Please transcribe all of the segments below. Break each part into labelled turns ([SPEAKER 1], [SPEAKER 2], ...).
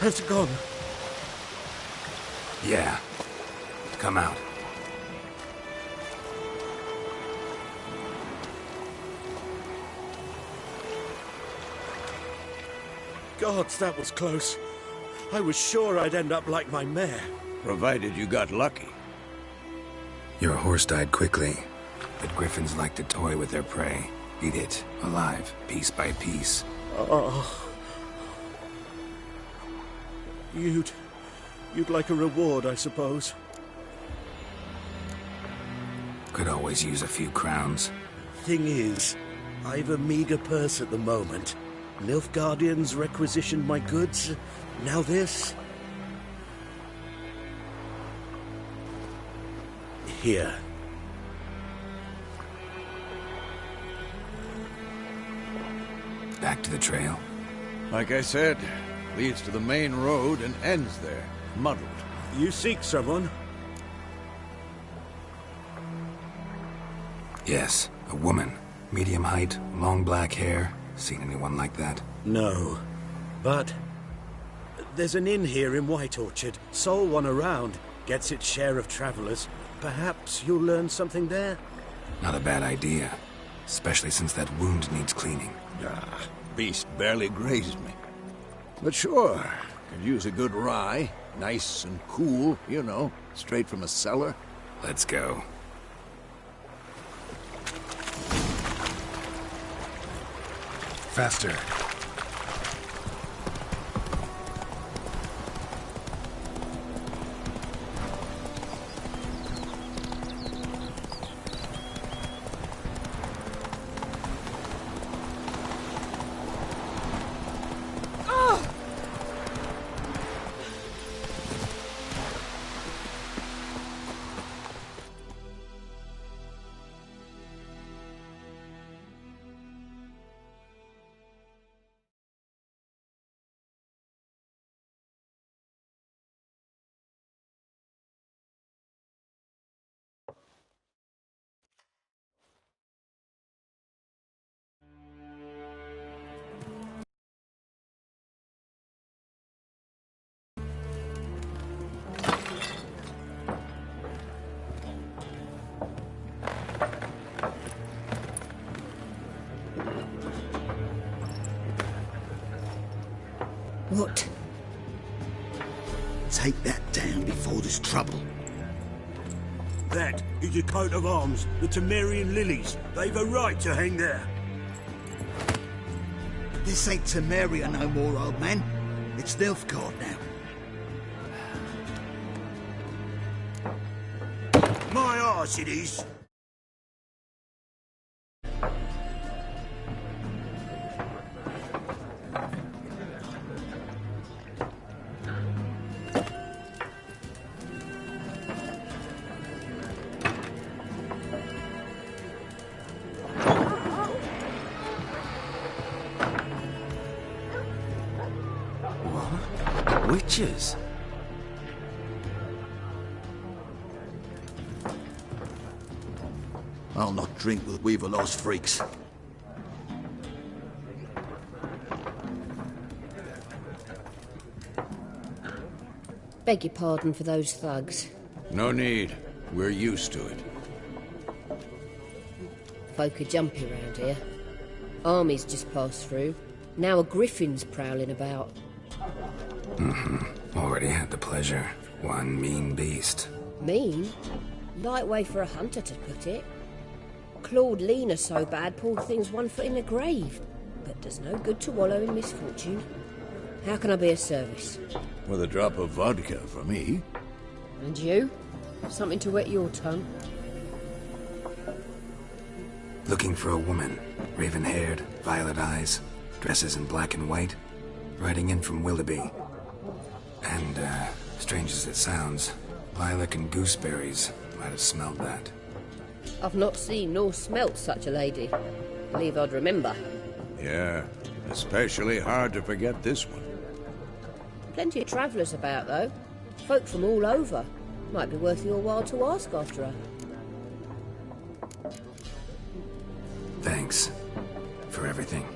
[SPEAKER 1] Has it gone?
[SPEAKER 2] Yeah. Come out.
[SPEAKER 1] Gods, that was close. I was sure I'd end up like my mare.
[SPEAKER 3] Provided you got lucky.
[SPEAKER 2] Your horse died quickly, but griffins like to toy with their prey. Eat it, alive, piece by piece.
[SPEAKER 1] Oh. You'd like a reward, I suppose.
[SPEAKER 2] Could always use a few crowns.
[SPEAKER 1] Thing is, I've a meager purse at the moment. Nilfgaardians requisitioned my goods. Now this. Here.
[SPEAKER 2] Back to the trail.
[SPEAKER 3] Like I said, leads to the main road and ends there, muddled.
[SPEAKER 1] You seek someone?
[SPEAKER 2] Yes, a woman. Medium height, long black hair. Seen anyone like that?
[SPEAKER 1] No. But there's an inn here in White Orchard. Sole one around. Gets its share of travelers. Perhaps you'll learn something there?
[SPEAKER 2] Not a bad idea. Especially since that wound needs cleaning.
[SPEAKER 3] Ah, beast barely grazed me. But sure, could use a good rye. Nice and cool, you know, straight from a cellar.
[SPEAKER 2] Let's go. Faster.
[SPEAKER 4] What? Take that down before there's trouble.
[SPEAKER 1] That is a coat of arms, the Temerian lilies. They've a right to hang there.
[SPEAKER 4] This ain't Temeria no more, old man. It's Nilfgaard now.
[SPEAKER 1] My arse it is.
[SPEAKER 2] Witches?
[SPEAKER 4] I'll not drink with Weaverlaw's freaks.
[SPEAKER 5] Beg your pardon for those thugs.
[SPEAKER 3] No need. We're used to it.
[SPEAKER 5] Folk are jumpy round here. Armies just passed through. Now a griffin's prowling about.
[SPEAKER 2] Already had the pleasure. One mean beast.
[SPEAKER 5] Mean? Light way for a hunter to put it. Clawed Lena so bad, poor thing's 1 foot in the grave. But does no good to wallow in misfortune. How can I be of service?
[SPEAKER 3] With a drop of vodka for me.
[SPEAKER 5] And you? Something to wet your tongue?
[SPEAKER 2] Looking for a woman. Raven-haired, violet eyes, dresses in black and white. Riding in from Willoughby. And, strange as it sounds, lilac and gooseberries might have smelled that.
[SPEAKER 5] I've not seen nor smelt such a lady. Believe I'd remember.
[SPEAKER 3] Yeah, especially hard to forget this one.
[SPEAKER 5] Plenty of travellers about, though. Folk from all over. Might be worth your while to ask after her.
[SPEAKER 2] Thanks. For everything.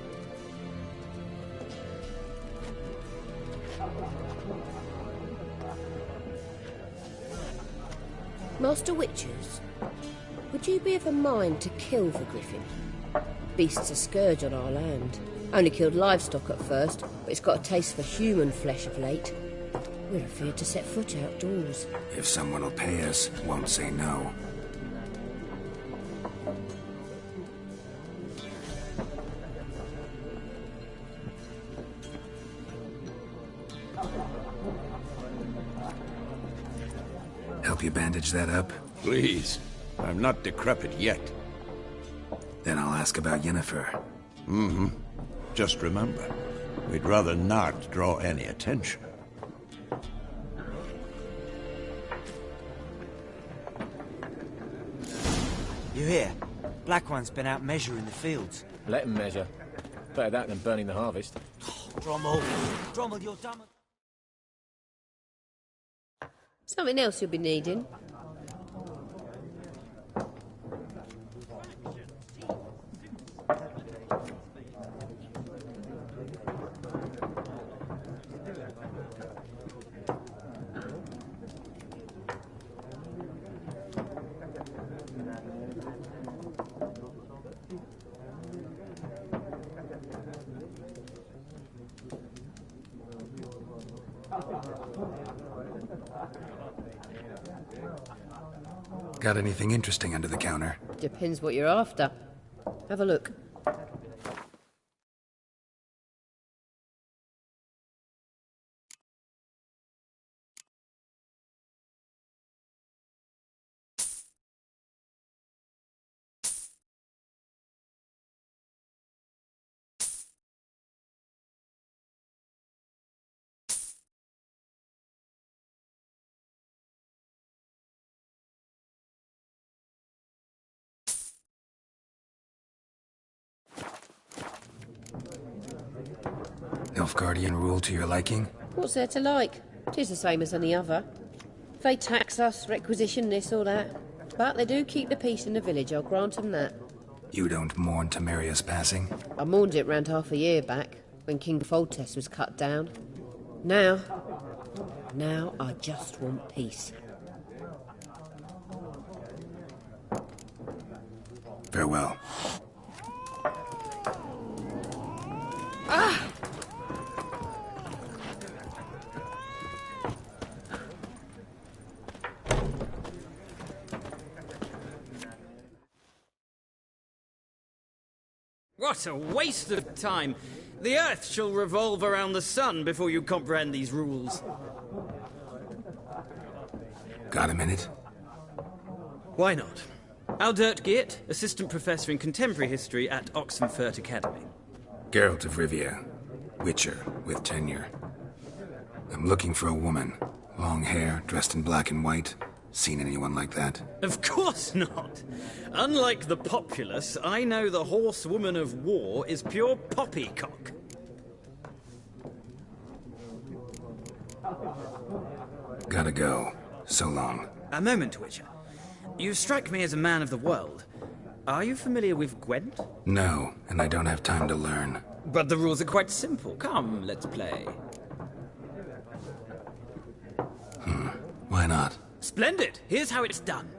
[SPEAKER 5] Master Witchers, would you be of a mind to kill for Griffin? Beast's a scourge on our land. Only killed livestock at first, but it's got a taste for human flesh of late. We're afraid to set foot outdoors.
[SPEAKER 2] If someone will pay us, won't say no. Help you bandage that up?
[SPEAKER 3] Please. I'm not decrepit yet.
[SPEAKER 2] Then I'll ask about Yennefer.
[SPEAKER 3] Just remember, we'd rather not draw any attention.
[SPEAKER 6] You hear? Black One's been out measuring the fields.
[SPEAKER 7] Let him measure. Better that than burning the harvest.
[SPEAKER 6] Drommel! Drommel, you're dumb.
[SPEAKER 5] Something else you'll be needing.
[SPEAKER 2] Got anything interesting under the counter?
[SPEAKER 5] Depends what you're after. Have a look.
[SPEAKER 2] Nilfgaardian rule to your liking?
[SPEAKER 5] What's there to like? 'Tis the same as any other. They tax us, requisition this or that. But they do keep the peace in the village, I'll grant 'em that.
[SPEAKER 2] You don't mourn Temeria's passing?
[SPEAKER 5] I mourned it round half a year back, when King Foltest was cut down. Now I just want peace.
[SPEAKER 2] Farewell.
[SPEAKER 8] What a waste of time! The Earth shall revolve around the sun before you comprehend these rules.
[SPEAKER 2] Got a minute?
[SPEAKER 8] Why not? Aldert Geert, Assistant Professor in Contemporary History at Oxenfurt Academy.
[SPEAKER 2] Geralt of Rivia. Witcher, with tenure. I'm looking for a woman. Long hair, dressed in black and white. Seen anyone like that?
[SPEAKER 8] Of course not! Unlike the populace, I know the horsewoman of war is pure poppycock.
[SPEAKER 2] Gotta go. So long.
[SPEAKER 8] A moment, Witcher. You strike me as a man of the world. Are you familiar with Gwent?
[SPEAKER 2] No, and I don't have time to learn.
[SPEAKER 8] But the rules are quite simple. Come, let's play.
[SPEAKER 2] Why not?
[SPEAKER 8] Splendid! Here's how it's done.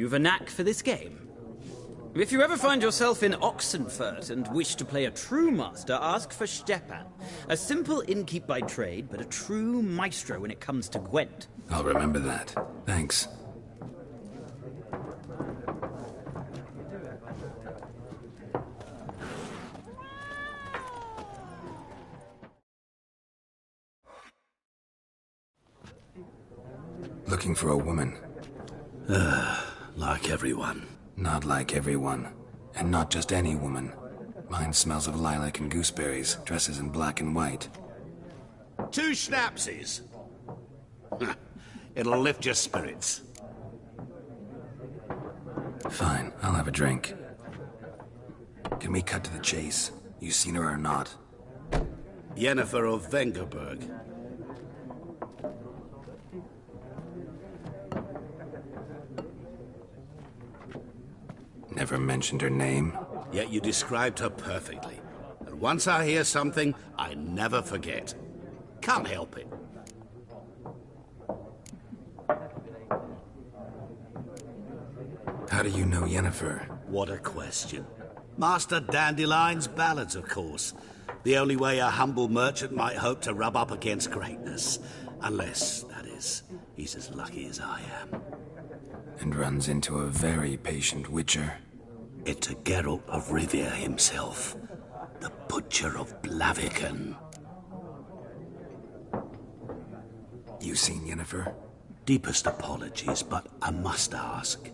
[SPEAKER 8] You've a knack for this game. If you ever find yourself in Oxenfurt and wish to play a true master, ask for Stepan. A simple innkeep by trade, but a true maestro when it comes to Gwent.
[SPEAKER 2] I'll remember that. Thanks. Looking for a woman.
[SPEAKER 1] Like everyone.
[SPEAKER 2] Not like everyone. And not just any woman. Mine smells of lilac and gooseberries, dresses in black and white.
[SPEAKER 9] 2 schnapsies. It'll lift your spirits.
[SPEAKER 2] Fine, I'll have a drink. Can we cut to the chase? You seen her or not?
[SPEAKER 9] Yennefer of Vengerberg.
[SPEAKER 2] Never mentioned her name.
[SPEAKER 9] Yet you described her perfectly. And once I hear something, I never forget. Can't help it.
[SPEAKER 2] How do you know Yennefer?
[SPEAKER 9] What a question. Master Dandelion's ballads, of course. The only way a humble merchant might hope to rub up against greatness. Unless, that is, he's as lucky as I am.
[SPEAKER 2] And runs into a very patient witcher.
[SPEAKER 9] Into Geralt of Rivia himself. The Butcher of Blaviken.
[SPEAKER 2] You seen Yennefer?
[SPEAKER 9] Deepest apologies, but I must ask.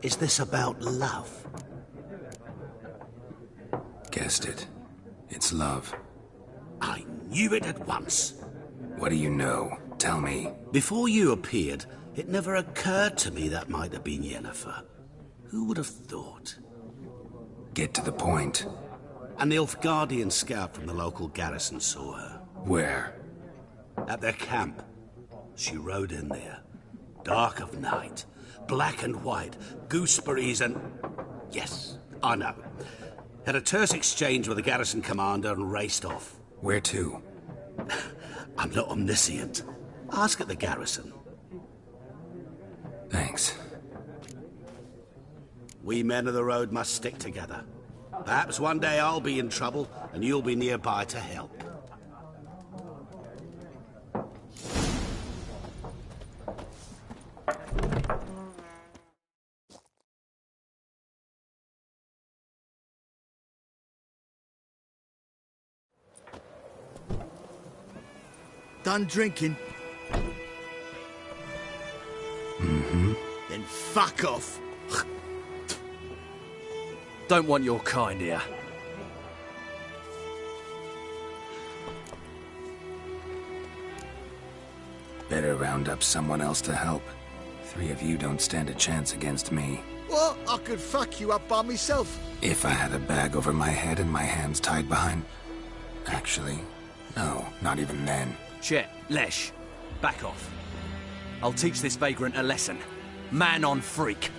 [SPEAKER 9] Is this about love?
[SPEAKER 2] Guessed it. It's love.
[SPEAKER 9] I knew it at once.
[SPEAKER 2] What do you know? Tell me.
[SPEAKER 9] Before you appeared, it never occurred to me that might have been Yennefer. Who would have thought?
[SPEAKER 2] Get to the point.
[SPEAKER 9] An Nilfgaardian scout from the local garrison saw her.
[SPEAKER 2] Where?
[SPEAKER 9] At their camp. She rode in there. Dark of night. Black and white. Gooseberries and... Yes, I know. Had a terse exchange with the garrison commander and raced off.
[SPEAKER 2] Where to?
[SPEAKER 9] I'm not omniscient. Ask at the garrison.
[SPEAKER 2] Thanks.
[SPEAKER 9] We men of the road must stick together. Perhaps one day I'll be in trouble and you'll be nearby to help.
[SPEAKER 4] Done drinking?
[SPEAKER 2] Mm-hmm.
[SPEAKER 4] Then fuck off.
[SPEAKER 10] Don't want your kind here.
[SPEAKER 2] Better round up someone else to help. 3 of you don't stand a chance against me.
[SPEAKER 4] Well, I could fuck you up by myself.
[SPEAKER 2] If I had a bag over my head and my hands tied behind... Actually, no, not even then.
[SPEAKER 10] Chet, Lesh, back off. I'll teach this vagrant a lesson. Man on freak.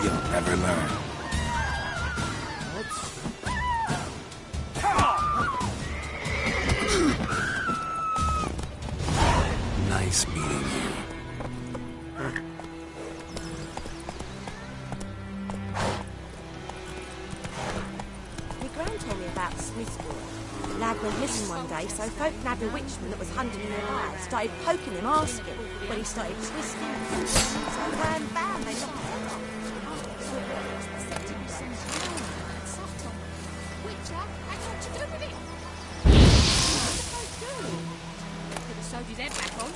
[SPEAKER 2] You'll never learn. Nice meeting you.
[SPEAKER 11] My gran told me about Smithsburg. The lad went missing one day, so folk nabbed a witchman that was hunting nearby. Started poking him, asking. When he started twisting, so bam, they knocked his head off.
[SPEAKER 12] Witcher had what to do with it. What did they do? Could have sewed his head back on.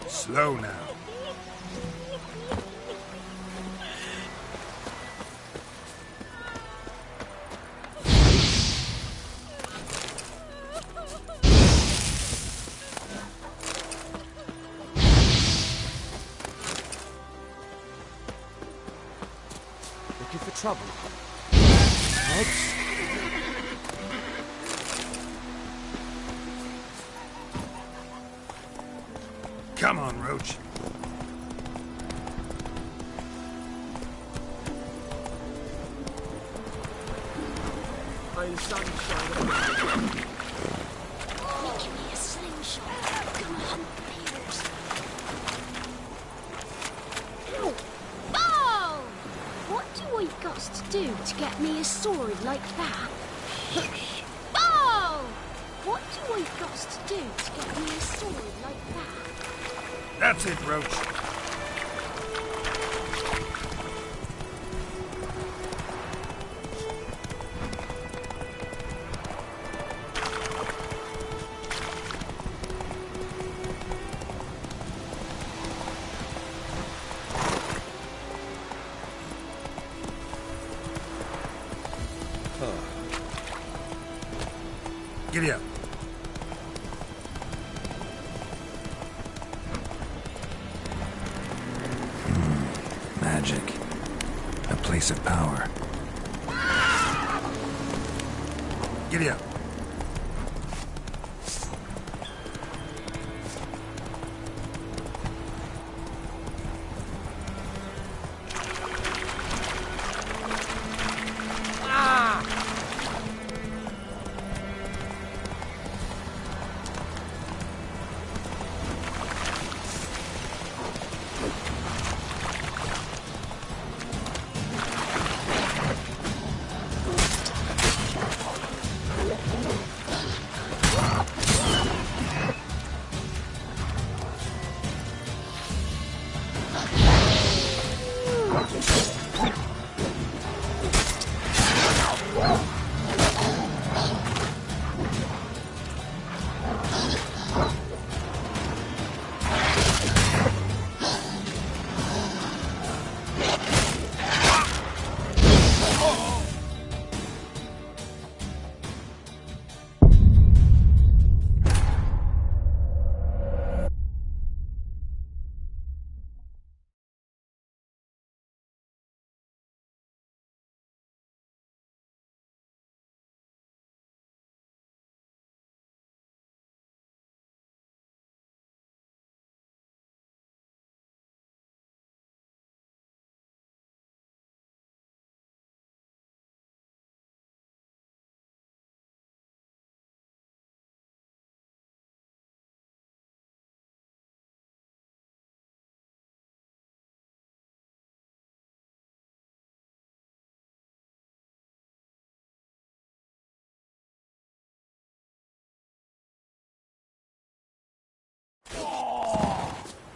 [SPEAKER 13] Slow now.
[SPEAKER 6] trouble?
[SPEAKER 10] Odds?
[SPEAKER 2] Come on, Roach.
[SPEAKER 7] May the sun shine upon you.
[SPEAKER 12] Give me a slingshot. Gonna hunt beavers. Oh! What do I got to do to get me a sword like that? Oh! What do I got to do to get me a sword like that?
[SPEAKER 2] That's it, Roach. Giddy up. Magic. A place of power. Giddy up.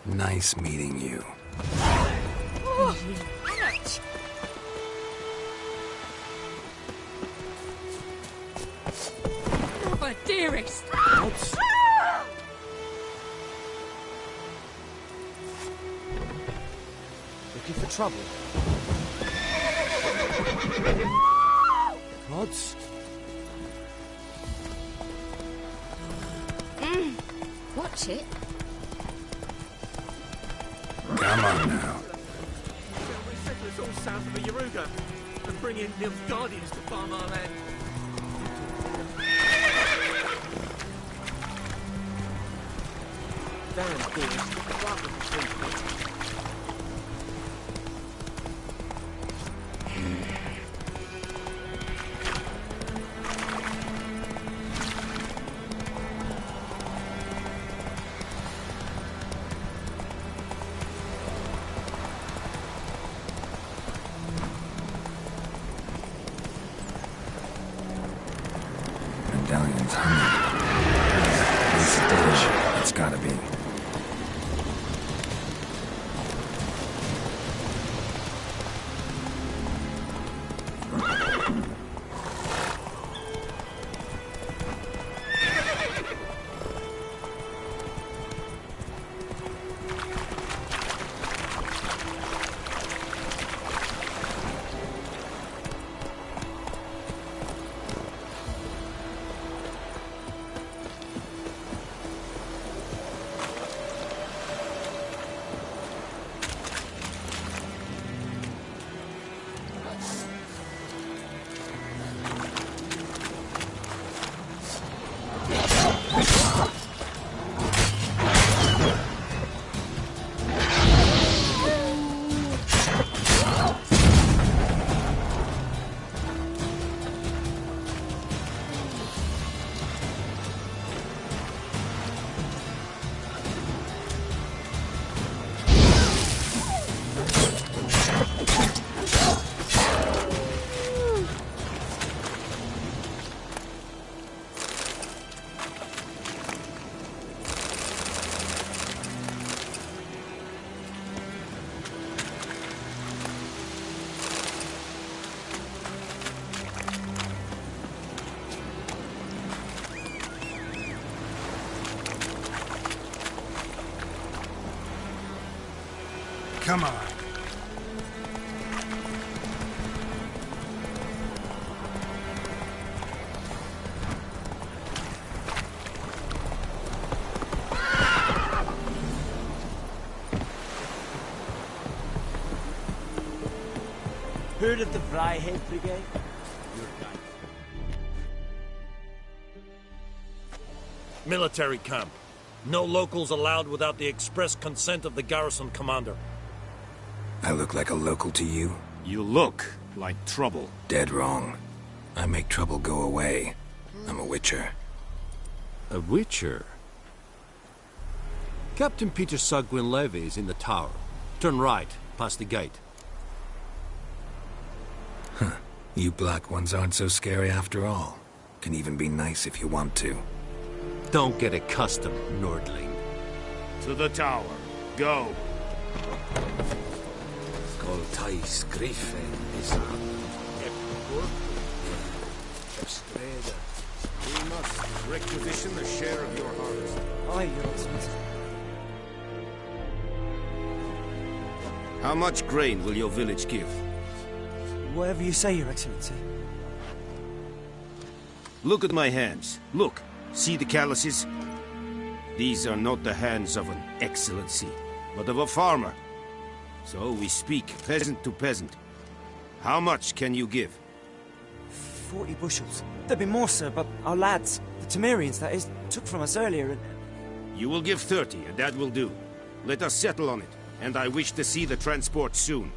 [SPEAKER 2] Nice meeting you.
[SPEAKER 12] Oh, ouch! Mother dearest!
[SPEAKER 6] Odds? Looking for trouble? Odds?
[SPEAKER 5] Watch it.
[SPEAKER 2] Come on now.
[SPEAKER 7] We settle us all south of the Yaruga and bring in Nil's guardians to farm our land.
[SPEAKER 6] Damn, dearest. Look at that with the tree.
[SPEAKER 2] Medallion's hungry. It's a dish. It's gotta be. Come on.
[SPEAKER 6] Heard of the Fryhead Brigade?
[SPEAKER 13] Military camp. No locals allowed without the express consent of the garrison commander.
[SPEAKER 2] I look like a local to you?
[SPEAKER 13] You look like trouble.
[SPEAKER 2] Dead wrong. I make trouble go away. I'm a witcher.
[SPEAKER 3] A witcher? Captain Peter Sagwin Levy is in the tower. Turn right, past the gate.
[SPEAKER 2] Huh. You black ones aren't so scary after all. Can even be nice if you want to.
[SPEAKER 3] Don't get accustomed, Nordling.
[SPEAKER 13] To the tower. Go.
[SPEAKER 3] Coltais Griffin is
[SPEAKER 13] Estrada. We must requisition a share of your harvest.
[SPEAKER 6] Aye, Your Excellency.
[SPEAKER 13] How much grain will your village give?
[SPEAKER 6] Whatever you say, Your Excellency.
[SPEAKER 13] Look at my hands. Look. See the calluses? These are not the hands of an excellency, but of a farmer. So we speak peasant to peasant. How much can you give?
[SPEAKER 6] 40 bushels. There'd be more, sir, but our lads, the Temerians, that is, took from us earlier and...
[SPEAKER 13] You will give 30, and that will do. Let us settle on it, and I wish to see the transport soon.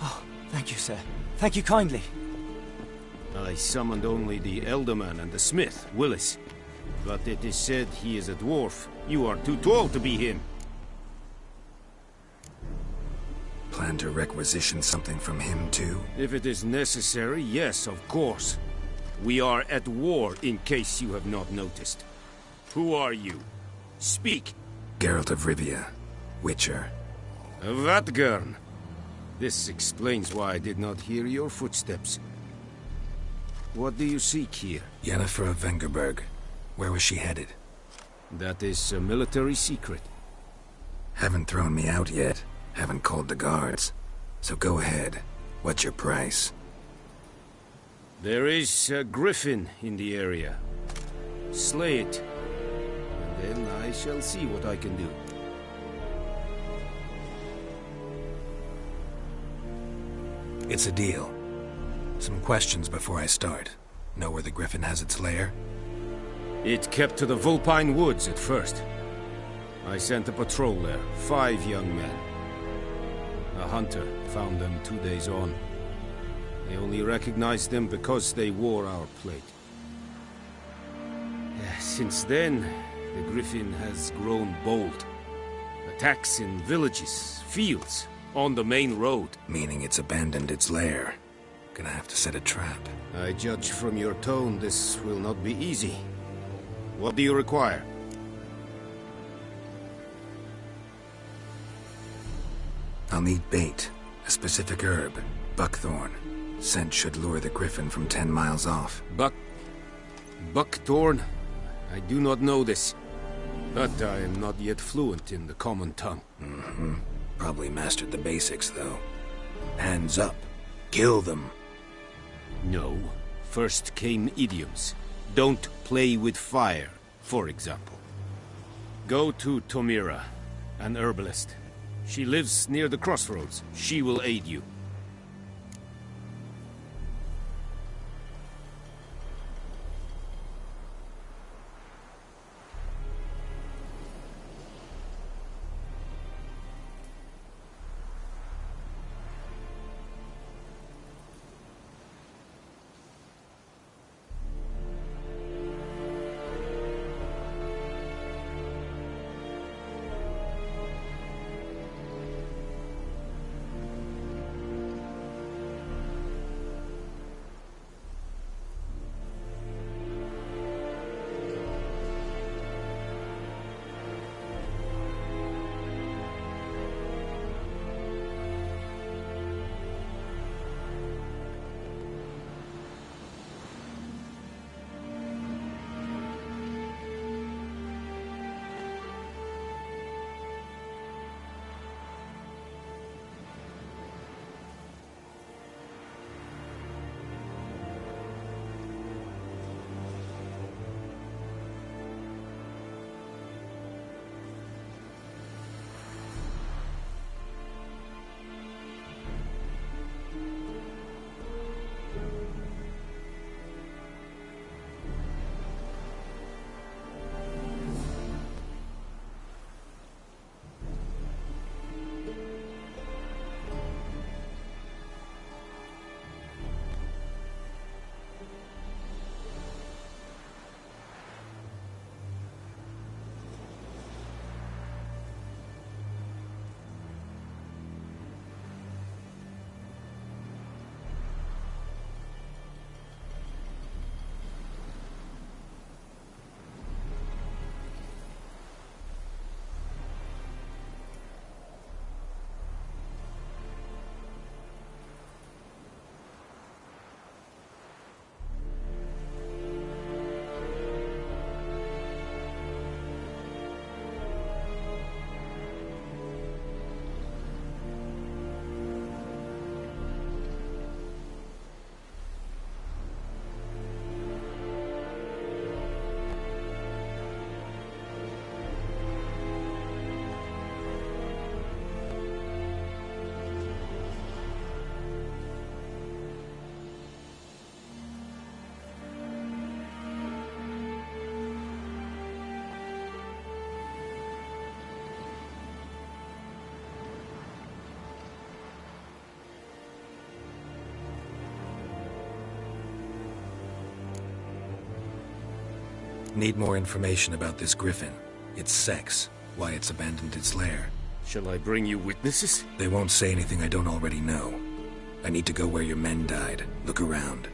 [SPEAKER 6] Oh, thank you, sir. Thank you kindly.
[SPEAKER 13] I summoned only the Elderman and the smith, Willis. But it is said he is a dwarf. You are too tall to be him.
[SPEAKER 2] Plan to requisition something from him, too?
[SPEAKER 13] If it is necessary, yes, of course. We are at war, in case you have not noticed. Who are you? Speak!
[SPEAKER 2] Geralt of Rivia, Witcher.
[SPEAKER 13] Vatgern. This explains why I did not hear your footsteps. What do you seek here?
[SPEAKER 2] Yennefer of Vengerberg. Where was she headed?
[SPEAKER 13] That is a military secret.
[SPEAKER 2] Haven't thrown me out yet. Haven't called the guards. So go ahead. What's your price?
[SPEAKER 13] There is a griffin in the area. Slay it. And then I shall see what I can do.
[SPEAKER 2] It's a deal. Some questions before I start. Know where the griffin has its lair?
[SPEAKER 13] It kept to the Vulpine Woods at first. I sent a patrol there, 5 young men. A hunter found them 2 days on. They only recognized them because they wore our plate. Since then, the griffin has grown bold. Attacks in villages, fields, on the main road.
[SPEAKER 2] Meaning it's abandoned its lair. Gonna have to set a trap.
[SPEAKER 13] I judge from your tone this will not be easy. What do you require?
[SPEAKER 2] I'll need bait, a specific herb, buckthorn. Scent should lure the griffin from 10 miles off.
[SPEAKER 13] Buckthorn? I do not know this. But I am not yet fluent in the common tongue.
[SPEAKER 2] Mm-hmm. Probably mastered the basics, though. Hands up. Kill them.
[SPEAKER 13] No. First came idioms. Don't play with fire, for example. Go to Tomira, an herbalist. She lives near the crossroads. She will aid you.
[SPEAKER 2] Need more information about this griffin. Its sex, why it's abandoned its lair.
[SPEAKER 13] Shall I bring you witnesses?
[SPEAKER 2] They won't say anything I don't already know. I need to go where your men died. Look around.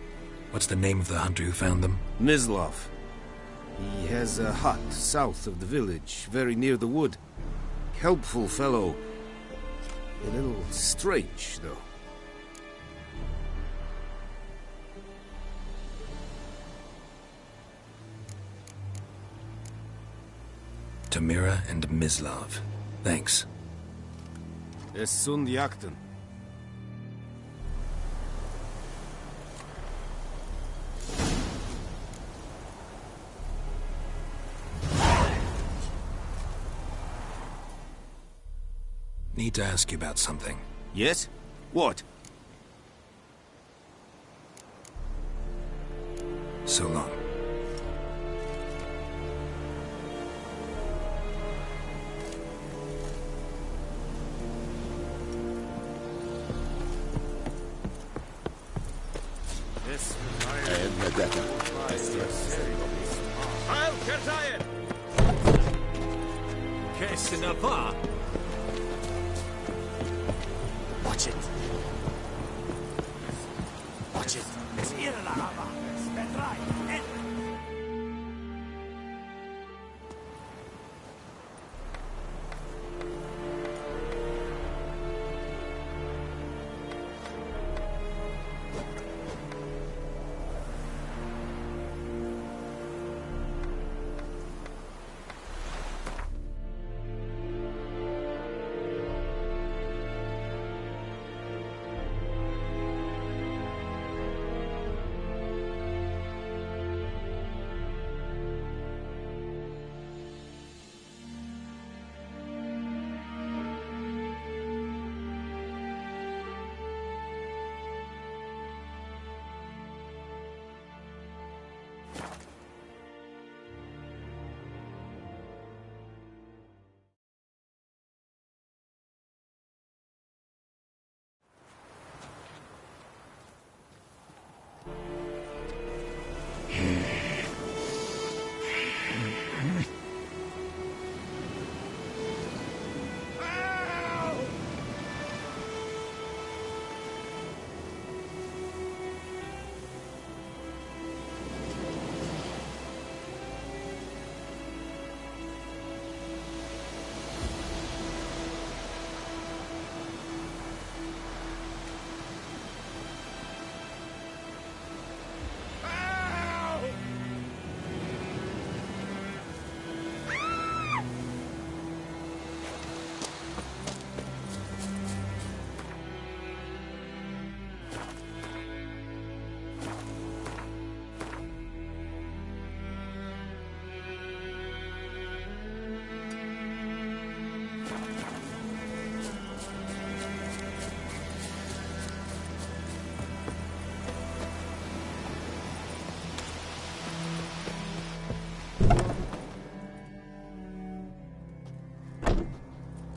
[SPEAKER 2] What's the name of the hunter who found them?
[SPEAKER 13] Mislav. He has a hut south of the village, very near the wood. Helpful fellow. A little strange, though.
[SPEAKER 2] Tamira and Mislav. Thanks.
[SPEAKER 13] Es sunt jakten.
[SPEAKER 2] Need to ask you about something.
[SPEAKER 13] Yes? What?
[SPEAKER 2] So long.
[SPEAKER 7] Heil Kerzayen! Kessinapa!
[SPEAKER 10] Watch it. Watch it.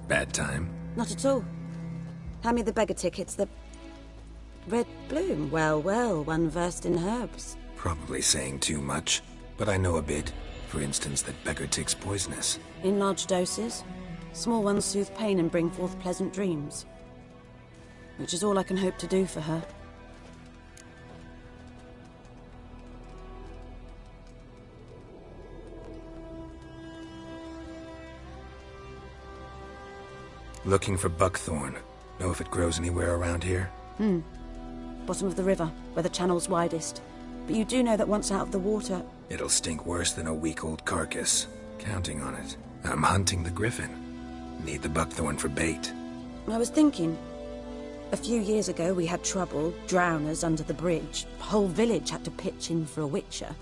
[SPEAKER 2] Bad time?
[SPEAKER 11] Not at all. Hand me the beggar tickets, the red bloom. Well, well, one versed in herbs.
[SPEAKER 2] Probably saying too much, but I know a bit. For instance, that beggar tick's poisonous.
[SPEAKER 11] In large doses. Small ones soothe pain and bring forth pleasant dreams. Which is all I can hope to do for her.
[SPEAKER 2] Looking for buckthorn. Know if it grows anywhere around here?
[SPEAKER 11] Bottom of the river, where the channel's widest. But you do know that once out of the water...
[SPEAKER 2] It'll stink worse than a week-old carcass. Counting on it. I'm hunting the griffin. Need the buckthorn for bait.
[SPEAKER 11] I was thinking... A few years ago we had trouble, drowners under the bridge. The whole village had to pitch in for a witcher.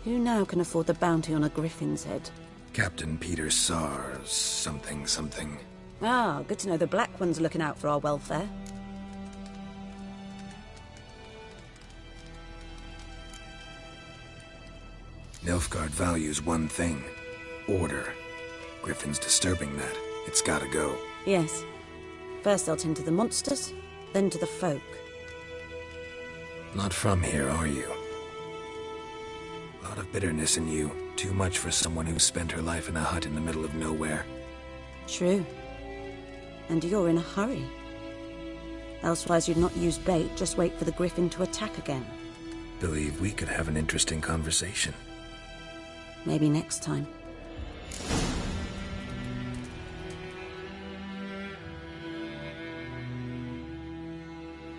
[SPEAKER 11] Who now can afford the bounty on a griffin's head?
[SPEAKER 2] Captain Peter Sars, something.
[SPEAKER 11] Ah, good to know the Black One's looking out for our welfare.
[SPEAKER 2] Nilfgaard values one thing. Order. Griffin's disturbing that. It's gotta go.
[SPEAKER 11] Yes. First they'll tend to the monsters, then to the folk.
[SPEAKER 2] Not from here, are you? A lot lot of bitterness in you. Too much for someone who spent her life in a hut in the middle of nowhere.
[SPEAKER 11] True. And you're in a hurry. Elsewise you'd not use bait, just wait for the griffin to attack again.
[SPEAKER 2] Believe we could have an interesting conversation.
[SPEAKER 11] Maybe next time.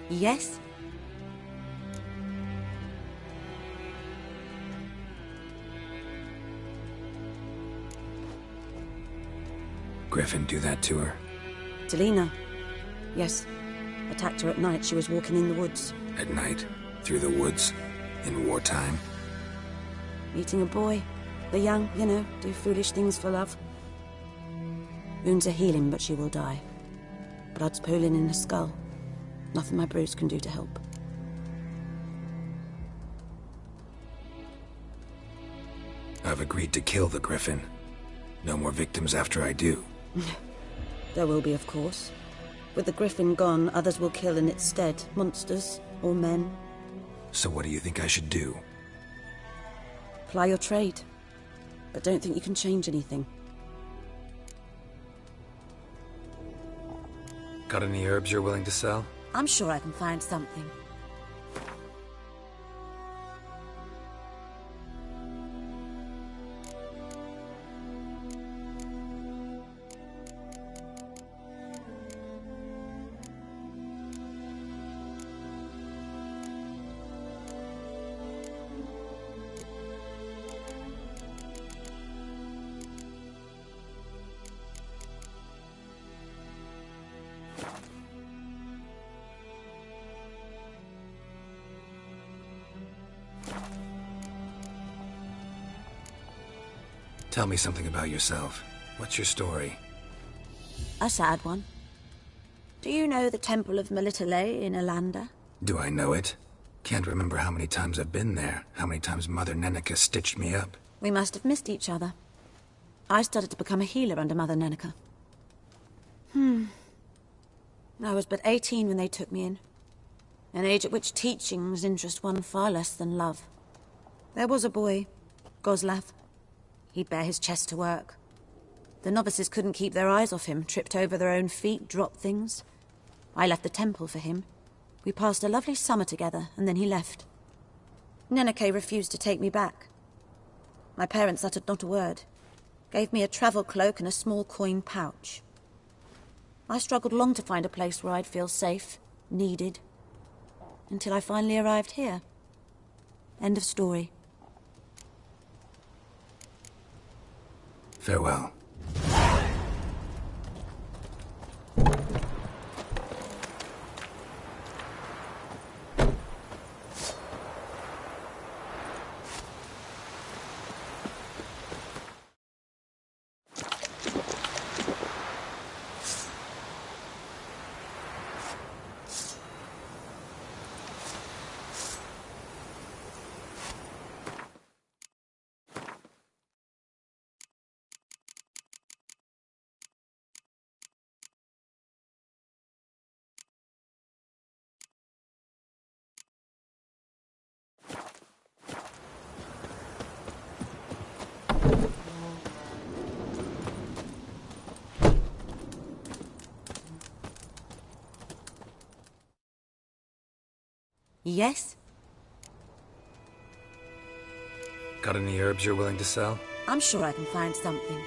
[SPEAKER 11] Yes?
[SPEAKER 2] Griffin do that to her?
[SPEAKER 11] Delina. Yes. Attacked her at night. She was walking in the woods.
[SPEAKER 2] At night? Through the woods? In wartime?
[SPEAKER 11] Meeting a boy. The young, you know, do foolish things for love. Wounds are healing, but she will die. Blood's pooling in her skull. Nothing my bruise can do to help.
[SPEAKER 2] I've agreed to kill the griffin. No more victims after I do.
[SPEAKER 11] There will be, of course. With the griffin gone, others will kill in its stead. Monsters, or men.
[SPEAKER 2] So what do you think I should do?
[SPEAKER 11] Ply your trade. But don't think you can change anything.
[SPEAKER 2] Got any herbs you're willing to sell?
[SPEAKER 11] I'm sure I can find something.
[SPEAKER 2] Tell me something about yourself. What's your story?
[SPEAKER 11] A sad one. Do you know the Temple of Melitele in Alanda?
[SPEAKER 2] Do I know it? Can't remember how many times I've been there, how many times Mother Neneka stitched me up.
[SPEAKER 11] We must have missed each other. I started to become a healer under Mother Neneka. I was but 18 when they took me in. An age at which teachings interest one far less than love. There was a boy, Goslav. He'd bare his chest to work. The novices couldn't keep their eyes off him, tripped over their own feet, dropped things. I left the temple for him. We passed a lovely summer together, and then he left. Neneke refused to take me back. My parents uttered not a word. Gave me a travel cloak and a small coin pouch. I struggled long to find a place where I'd feel safe, needed, until I finally arrived here. End of story.
[SPEAKER 2] Farewell.
[SPEAKER 11] Yes?
[SPEAKER 2] Got any herbs you're willing to sell?
[SPEAKER 11] I'm sure I can find something.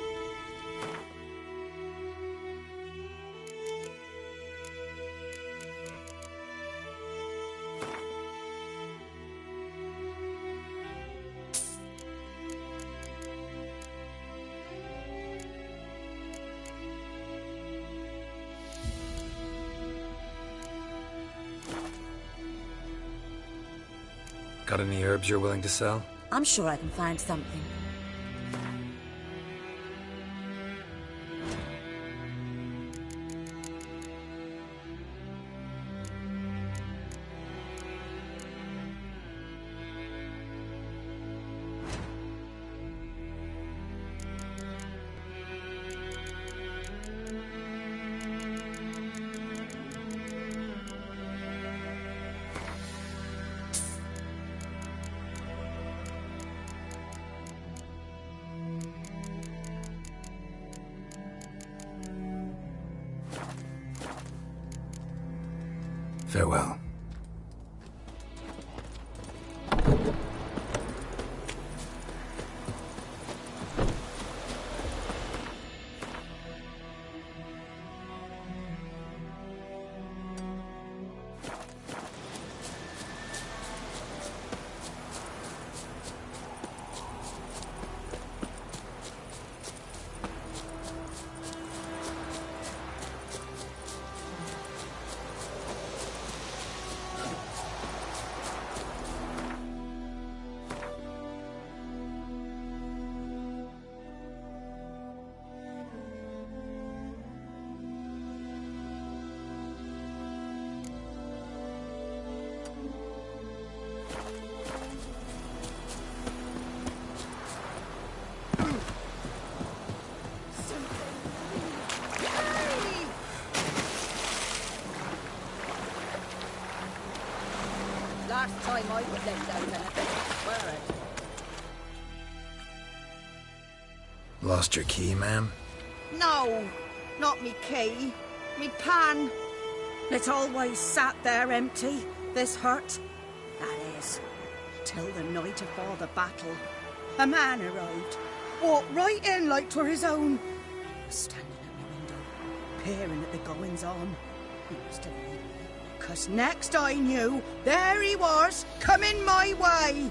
[SPEAKER 2] Got any herbs you're willing to sell?
[SPEAKER 11] I'm sure I can find something.
[SPEAKER 2] Farewell.
[SPEAKER 14] Last time I was let out anything, I swear it.
[SPEAKER 2] Lost your key, ma'am?
[SPEAKER 14] No, not me key. Me pan. It's always sat there empty, this hut. That is, till the night afore the battle. A man arrived, walked right in like 'twere his own. Was standing at my window, peering at the goings-on. He was to leave me, 'cause next I knew, there he was, coming my way.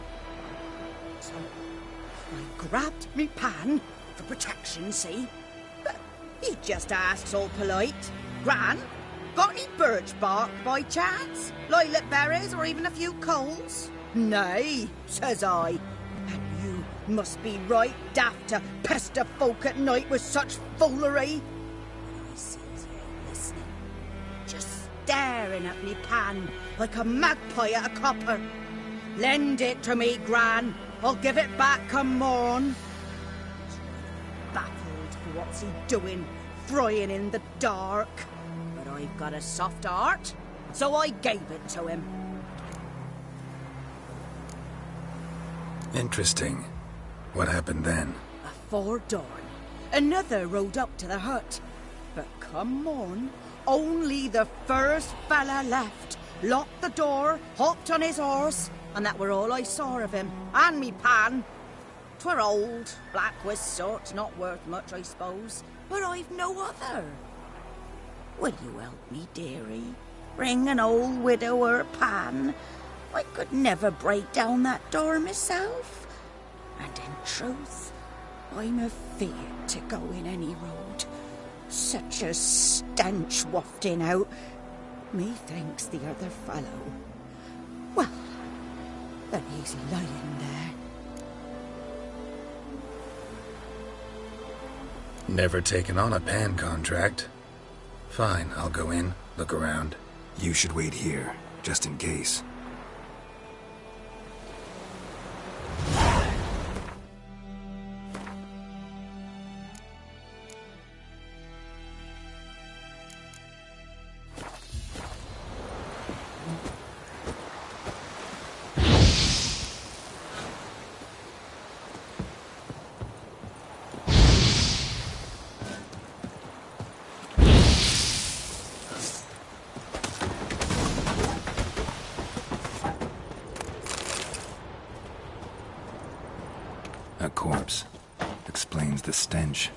[SPEAKER 14] So I grabbed me pan, for protection, see? But he just asks all polite, Gran, got any birch bark by chance? Lilac berries or even a few coals? Nay, says I. And you must be right daft to pester folk at night with such foolery. I sees he ain't listening, just staring at me pan like a magpie at a copper. Lend it to me, Gran. I'll give it back come morn. Baffled for what's he doing, frying in the dark. But I've got a soft heart, so I gave it to him.
[SPEAKER 2] Interesting. What hafpened then?
[SPEAKER 14] Afore dawn, another rode up to the hut. But come morn, only the first fella left. Locked the door, hopped on his horse, and that were all I saw of him, and me pan. 'Twere old, black with soot, not worth much, I suppose, but I've no other. Will you help me, dearie? Bring an old widower pan. I could never break down that door myself. And in truth, I'm afeard to go in any road. Such a stench wafting out. Methinks the other fellow. Well, that he's lying there.
[SPEAKER 2] Never taken on a pan contract. Fine, I'll go in, look around. You should wait here, just in case. A corpse. Explains the stench.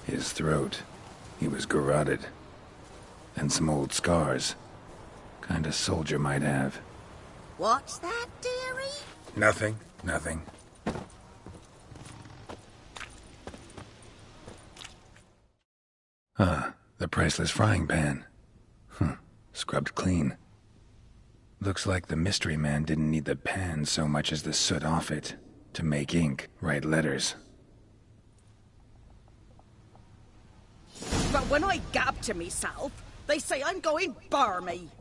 [SPEAKER 2] His throat. He was garroted. And some old scars. Kind of soldier might have.
[SPEAKER 14] What's that, dearie?
[SPEAKER 2] Nothing. Ah, the priceless frying pan. Scrubbed clean. Looks like the mystery man didn't need the pan so much as the soot off it to make ink, write letters.
[SPEAKER 14] But when I gab to myself, they say I'm going barmy.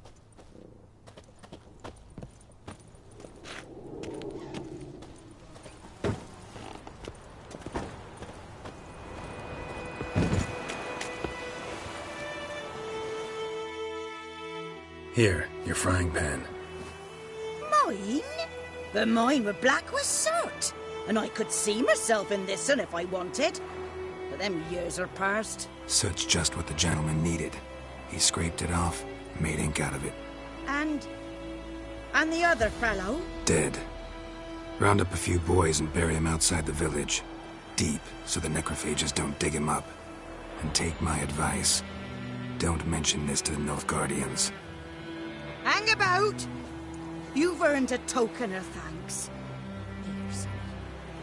[SPEAKER 2] Here, your frying pan.
[SPEAKER 14] Mine? But mine were black with soot. And I could see myself in this one if I wanted. But them years are past.
[SPEAKER 2] Soot's just what the gentleman needed. He scraped it off, made ink out of it.
[SPEAKER 14] And the other fellow?
[SPEAKER 2] Dead. Round up a few boys and bury him outside the village. Deep, so the necrophages don't dig him up. And take my advice. Don't mention this to the Nilfgaardians.
[SPEAKER 14] Hang about! You've earned a token of thanks. Here, son,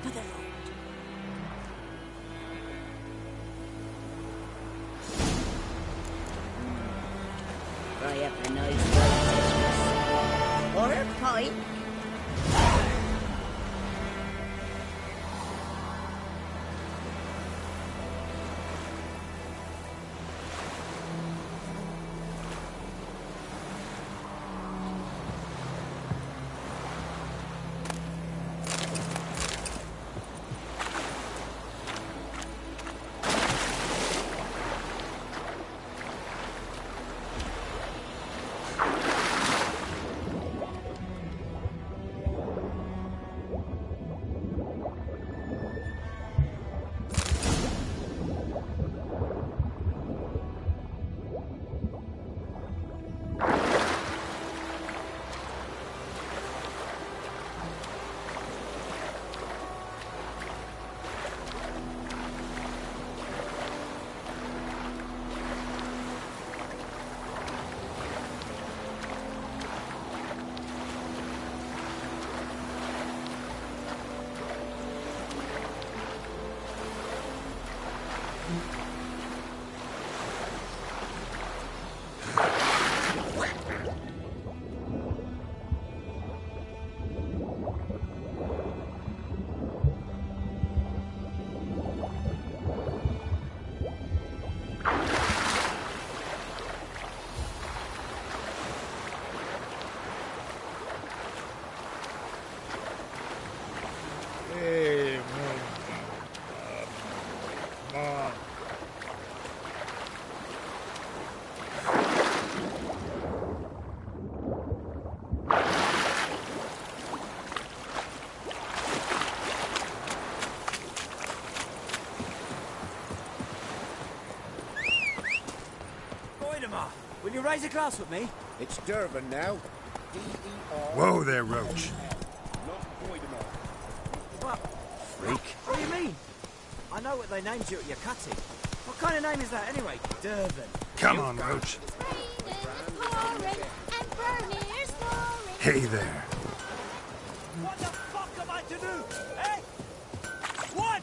[SPEAKER 14] for the road. Fry up a nice Christmas. Or a pipe.
[SPEAKER 6] Will you raise a glass with me?
[SPEAKER 7] It's Durban now. D-E-R...
[SPEAKER 15] Whoa there, Roach.
[SPEAKER 6] What?
[SPEAKER 10] Freak.
[SPEAKER 6] What do you mean? I know what they named you at your cutting. What kind of name is that anyway? Durban.
[SPEAKER 15] Come on, Roach. Hey there.
[SPEAKER 6] What the fuck am I to do? Eh? What?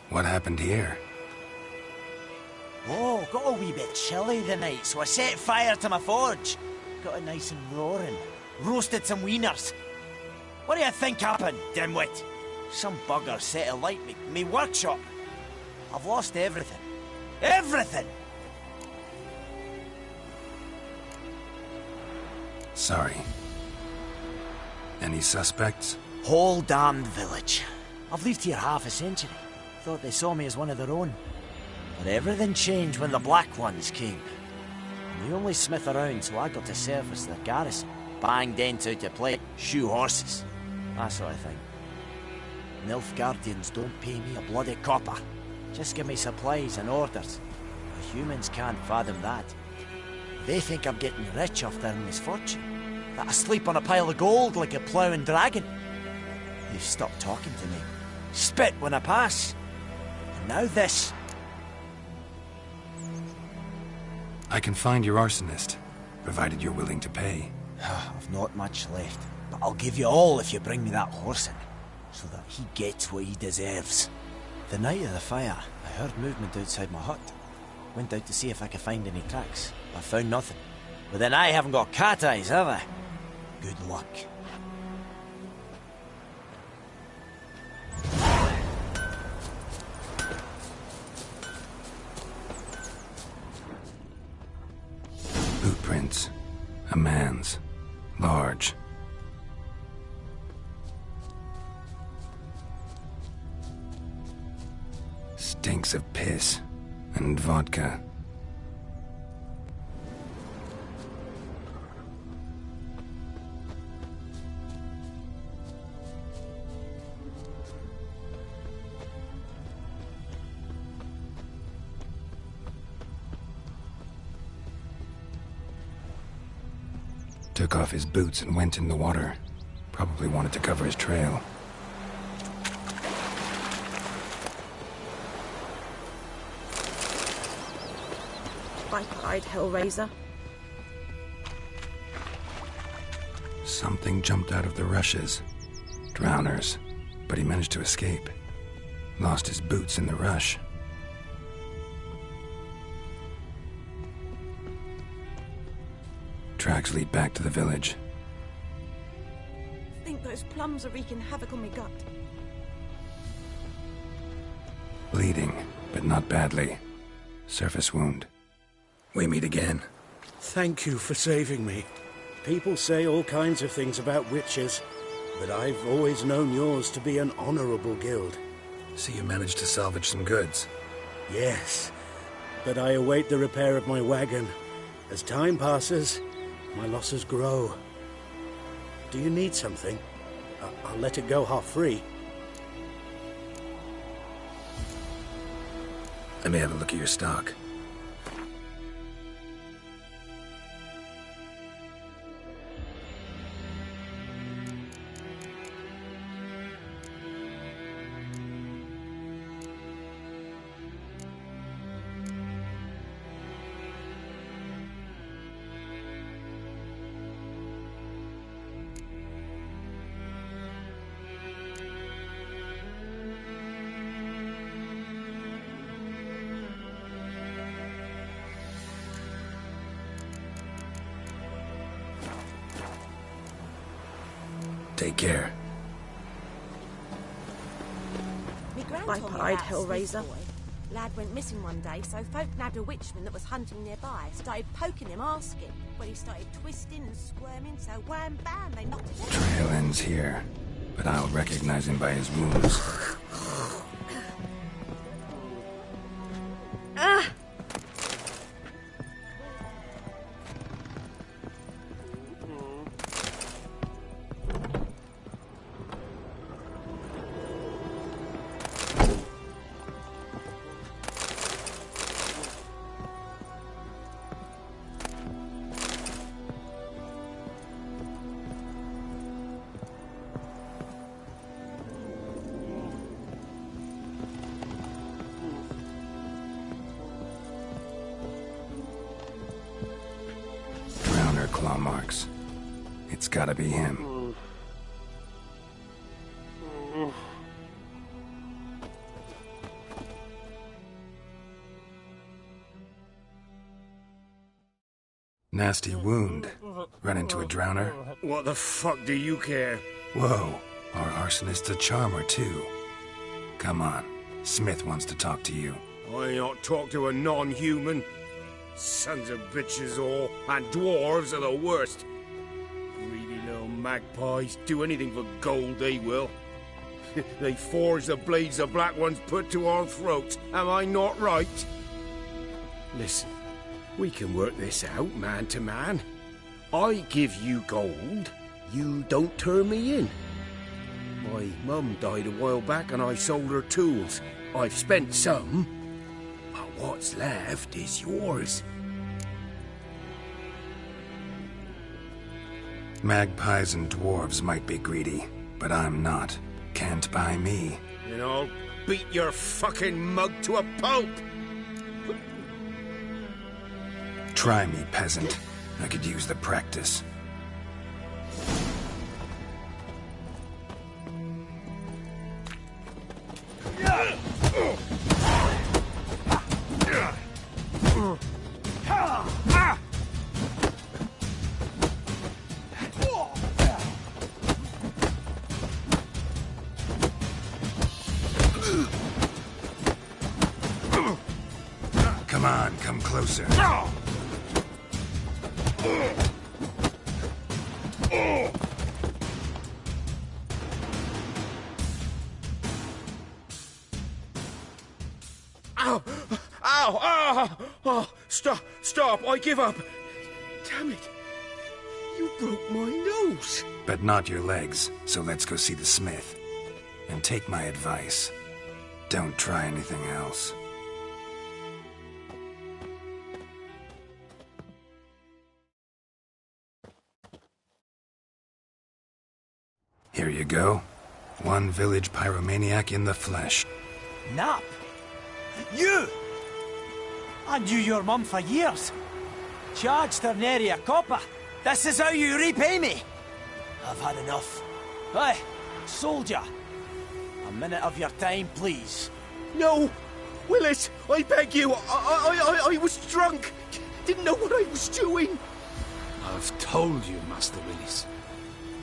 [SPEAKER 2] What happened here?
[SPEAKER 6] Oh, got a wee bit chilly the night, so I set fire to my forge. Got it nice and roaring. Roasted some wieners. What do you think happened, dimwit? Some bugger set alight me workshop. I've lost everything. Everything!
[SPEAKER 2] Sorry. Any suspects?
[SPEAKER 6] Whole damned village. I've lived here half a century. Thought they saw me as one of their own. But everything changed when the Black Ones came. And the only smith around, so I got to service their garrison. Banged ends out to play, shoe horses. That sort of thing. Nilfgaardians don't pay me a bloody copper. Just give me supplies and orders. But humans can't fathom that. They think I'm getting rich off their misfortune. That I sleep on a pile of gold like a ploughing dragon. They've stopped talking to me. Spit when I pass. And now this.
[SPEAKER 2] I can find your arsonist, provided you're willing to pay.
[SPEAKER 6] I've not much left, but I'll give you all if you bring me that horse in, so that he gets what he deserves. The night of the fire, I heard movement outside my hut. Went out to see if I could find any tracks. I found nothing. But then I haven't got cat eyes, have I? Good luck.
[SPEAKER 2] Footprints. A man's. Large. stinks of piss and vodka. Took off his boots and went in the water. Probably wanted to cover his trail.
[SPEAKER 11] Viper-eyed Hellraiser.
[SPEAKER 2] Something jumped out of the rushes. Drowners. But he managed to escape. Lost his boots in the rush. Tracks lead back to the village.
[SPEAKER 11] I think those plums are wreaking havoc on my gut.
[SPEAKER 2] Bleeding, but not badly. Surface wound. We meet again.
[SPEAKER 1] Thank you for saving me. People say all kinds of things about witches, but I've always known yours to be an honorable guild.
[SPEAKER 2] So you managed to salvage some goods?
[SPEAKER 1] Yes, but I await the repair of my wagon. As time passes, my losses grow. Do you need something? I'll let it go half-free.
[SPEAKER 2] Let me have a look at your stock. Take care.
[SPEAKER 11] Viper-eyed Hellraiser. Lad went missing one day, so folk nabbed a witchman that was hunting nearby. Started poking him, asking. Well, he started twisting and squirming, so wham bam, they knocked it out.
[SPEAKER 2] Trail ends here, but I'll recognize him by his wounds. Claw marks. It's gotta be him. Nasty wound. Run into a drowner?
[SPEAKER 13] What the fuck do you care?
[SPEAKER 2] Whoa, our arsonist's a charmer too. Come on, Smith wants to talk to you.
[SPEAKER 13] I ain't talk to a non-human. Sons of bitches all, and dwarves are the worst. Greedy little magpies, do anything for gold, they will. They forge the blades the Black Ones put to our throats, am I not right? Listen, we can work this out, man to man. I give you gold, you don't turn me in. My mum died a while back and I sold her tools. I've spent some, but what's left is yours.
[SPEAKER 2] Magpies and dwarves might be greedy, but I'm not. Can't buy me.
[SPEAKER 13] And I'll beat your fucking mug to a pulp!
[SPEAKER 2] Try me, peasant. I could use the practice. Come on, come closer.
[SPEAKER 16] Ow! Ow! Ow! Oh, stop! I give up! Damn it! You broke my nose!
[SPEAKER 2] But not your legs, so let's go see the smith. And take my advice. Don't try anything else. Here you go. One village pyromaniac in the flesh.
[SPEAKER 6] Nap? You! I knew your mum for years. Charged her nary a copper. This is how you repay me. I've had enough. Hey, soldier. A minute of your time, please.
[SPEAKER 16] No! Willis, I beg you! I was drunk! Didn't know what I was doing!
[SPEAKER 9] I've told you, Master Willis.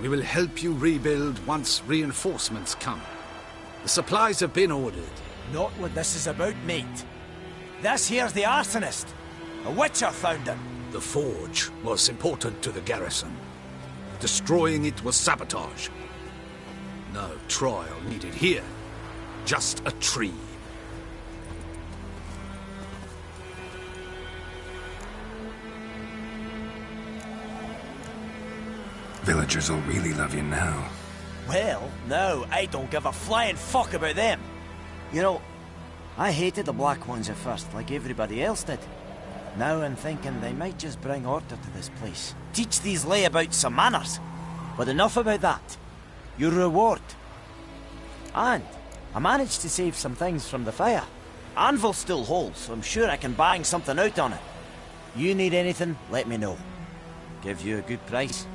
[SPEAKER 9] We will help you rebuild once reinforcements come. The supplies have been ordered.
[SPEAKER 6] Not what this is about, mate. This here's the arsonist. A witcher found him.
[SPEAKER 9] The forge was important to the garrison. Destroying it was sabotage. No trial needed here. Just a tree.
[SPEAKER 2] Villagers will really love you now.
[SPEAKER 6] Well, no, I don't give a flying fuck about them. You know, I hated the Black Ones at first, like everybody else did. Now I'm thinking they might just bring order to this place. Teach these layabouts some manners. But enough about that. Your reward. And I managed to save some things from the fire. Anvil still holds, so I'm sure I can bang something out on it. You need anything, let me know. Give you a good price.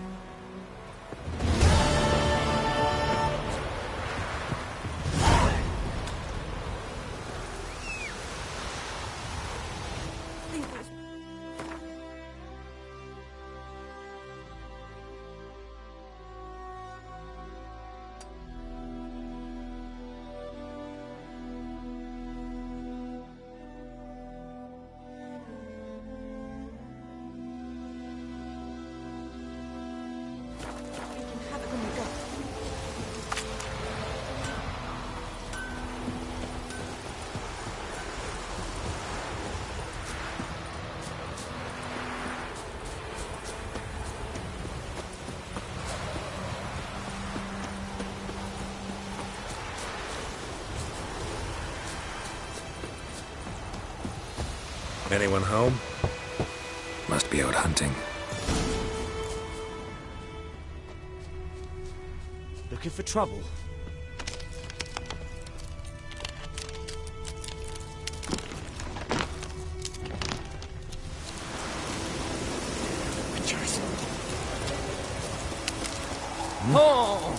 [SPEAKER 15] Anyone home?
[SPEAKER 2] Must be out hunting.
[SPEAKER 6] Looking for trouble?
[SPEAKER 16] Oh!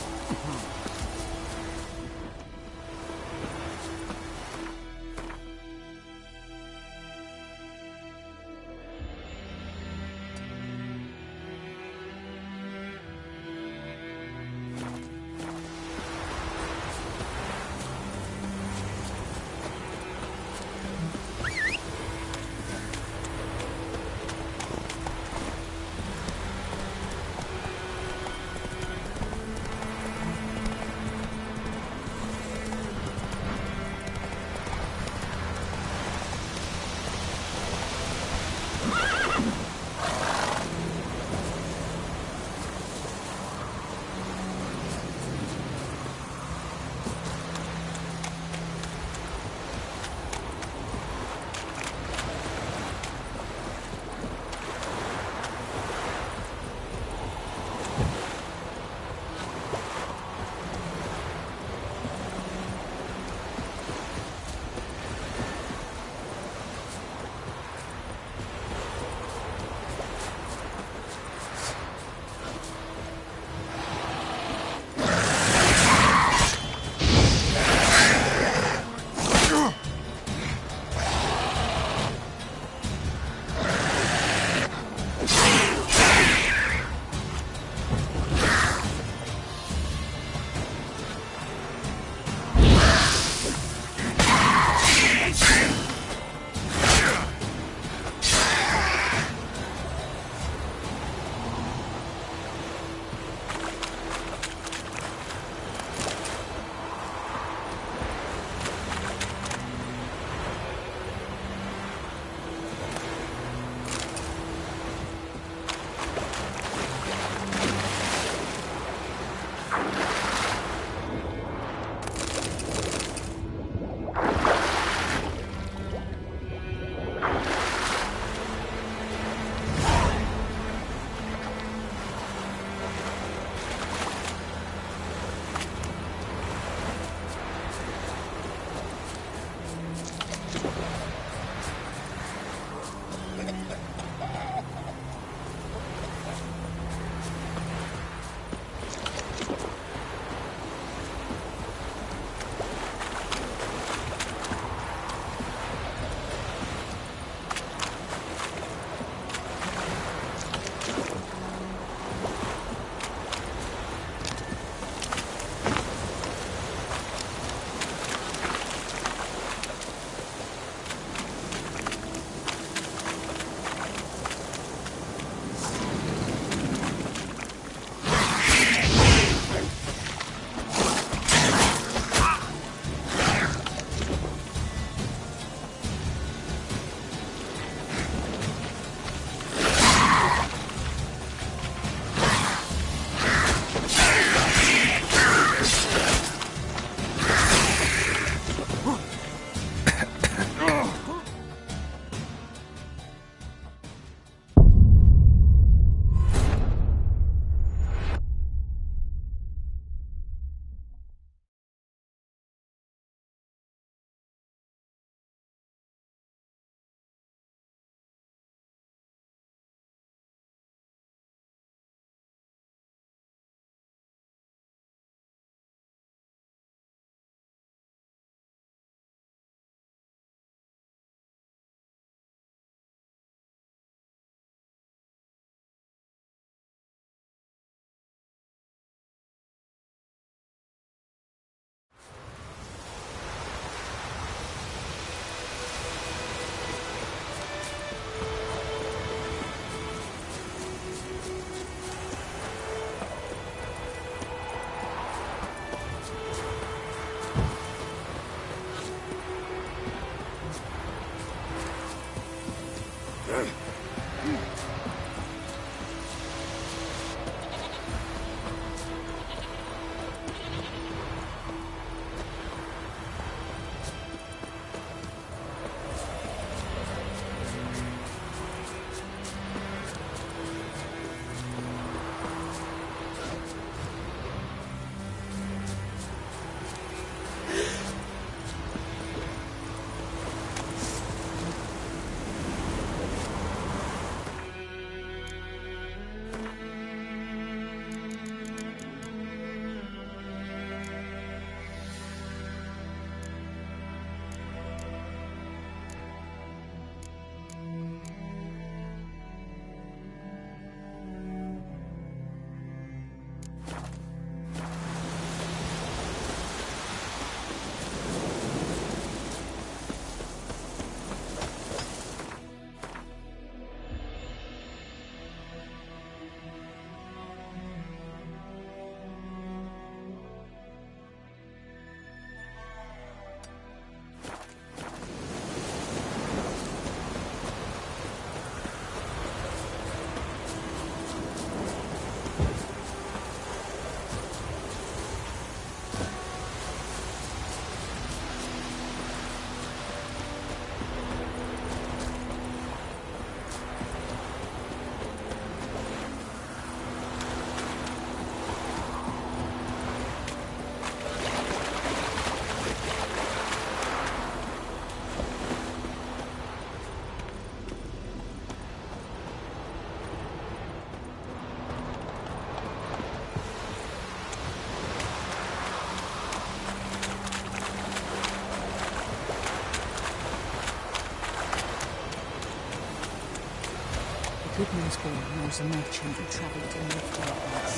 [SPEAKER 12] Woodmansborn knows a merchant who travelled in the darkness.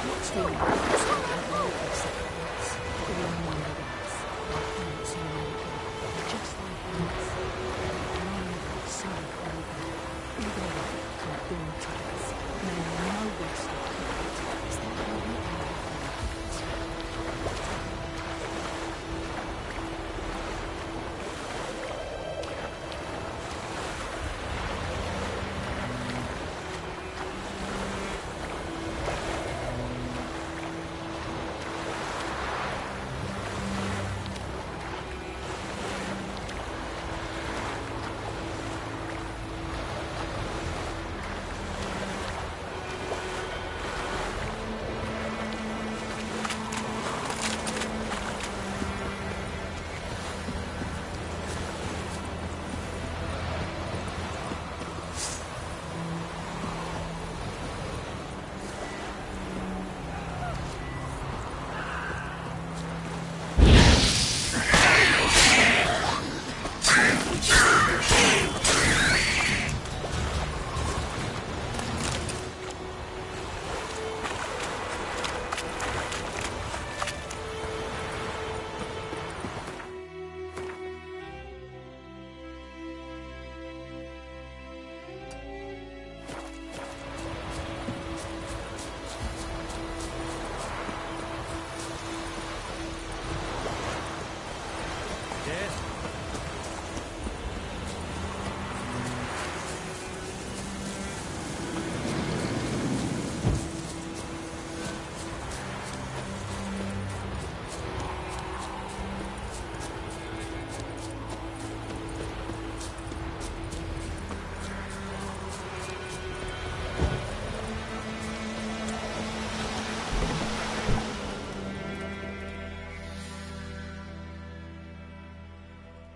[SPEAKER 12] What's the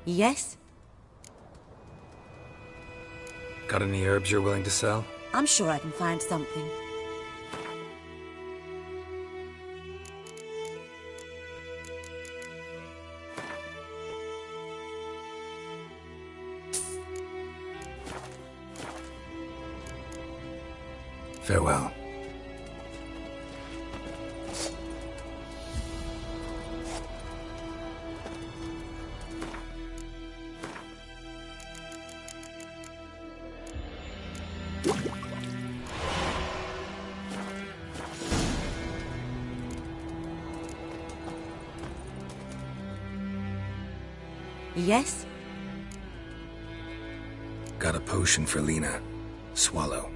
[SPEAKER 11] Yes?
[SPEAKER 2] Got any herbs you're willing to sell?
[SPEAKER 11] I'm sure I can find something.
[SPEAKER 2] Farewell.
[SPEAKER 11] Yes?
[SPEAKER 2] Got a potion for Lena. Swallow.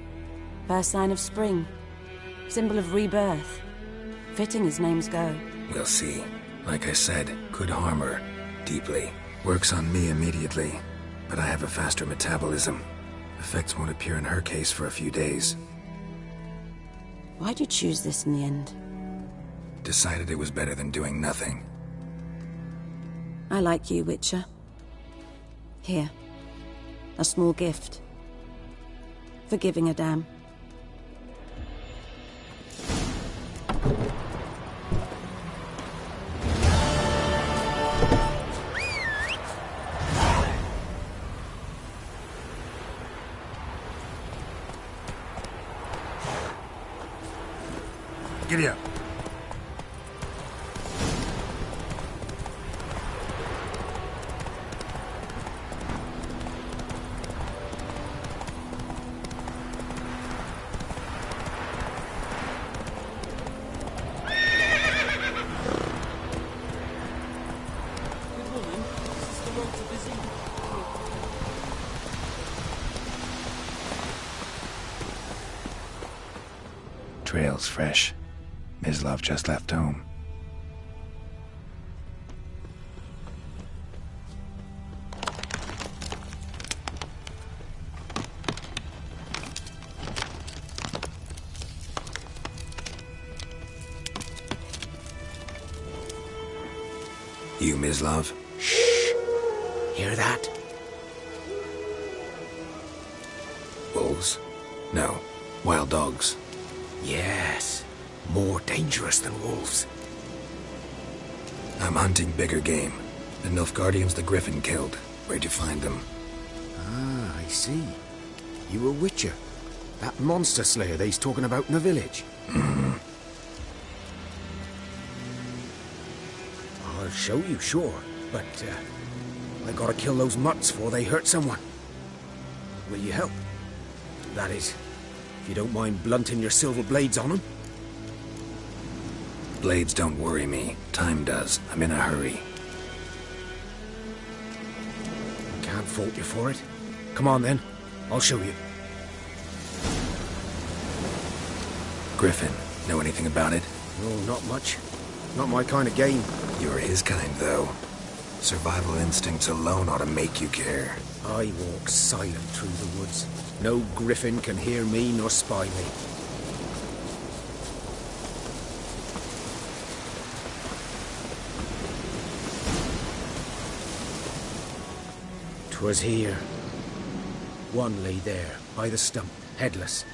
[SPEAKER 11] First sign of spring. Symbol of rebirth. Fitting as names go.
[SPEAKER 2] We'll see. Like I said, could harm her. Deeply. Works on me immediately, but I have a faster metabolism. Effects won't appear in her case for a few days.
[SPEAKER 11] Why'd you choose this in the end?
[SPEAKER 2] Decided it was better than doing nothing.
[SPEAKER 11] I like you, Witcher. Here. A small gift. For giving a damn.
[SPEAKER 2] Giddy up. Trail's fresh. Mislav just left home. You, Mislav?
[SPEAKER 15] Shh! Hear that?
[SPEAKER 2] Wolves? No. Wild dogs.
[SPEAKER 15] Yes. More dangerous than wolves.
[SPEAKER 2] I'm hunting bigger game. The Nilfgaardians the Griffin killed. Where'd you find them?
[SPEAKER 15] Ah, I see. You a witcher. That monster slayer they's talking about in the village. I'll show you, sure. But, I gotta kill those mutts before they hurt someone. Will you help? That is, if you don't mind blunting your silver blades on them.
[SPEAKER 2] Blades don't worry me. Time does. I'm in a hurry.
[SPEAKER 15] Can't fault you for it. Come on then, I'll show you.
[SPEAKER 2] Griffin, know anything about it?
[SPEAKER 15] No, not much. Not my kind of game.
[SPEAKER 2] You're his kind, though. Survival instincts alone ought to make you care.
[SPEAKER 15] I walk silent through the woods. No griffin can hear me nor spy me. 'Twas here. One lay there, by the stump, headless.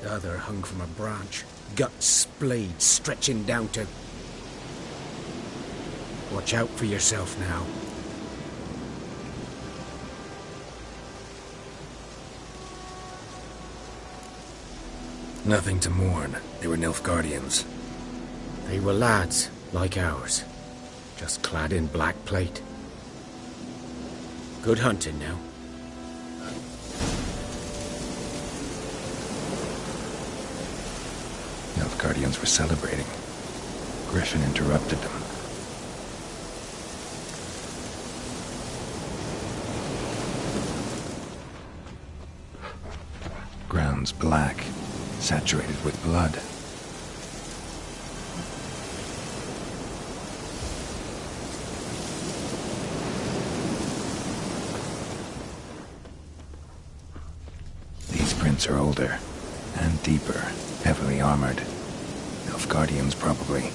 [SPEAKER 15] The other hung from a branch, guts splayed, stretching down to... Watch out for yourself now.
[SPEAKER 2] Nothing to mourn. They were Nilfgaardians.
[SPEAKER 15] They were lads, like ours, just clad in black plate. Good hunting now.
[SPEAKER 2] Nilfgaardians were celebrating. Griffin interrupted them. Ground's black, saturated with blood. These prints are older and deeper, heavily armored. Nilfgaardians, probably.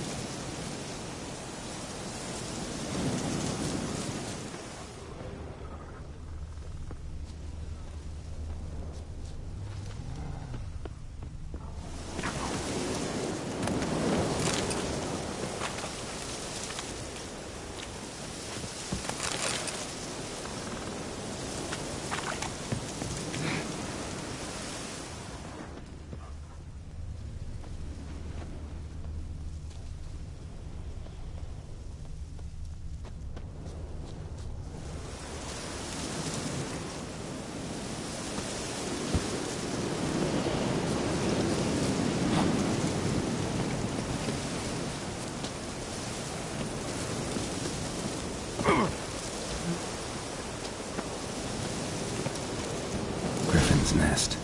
[SPEAKER 2] Griffin's nest.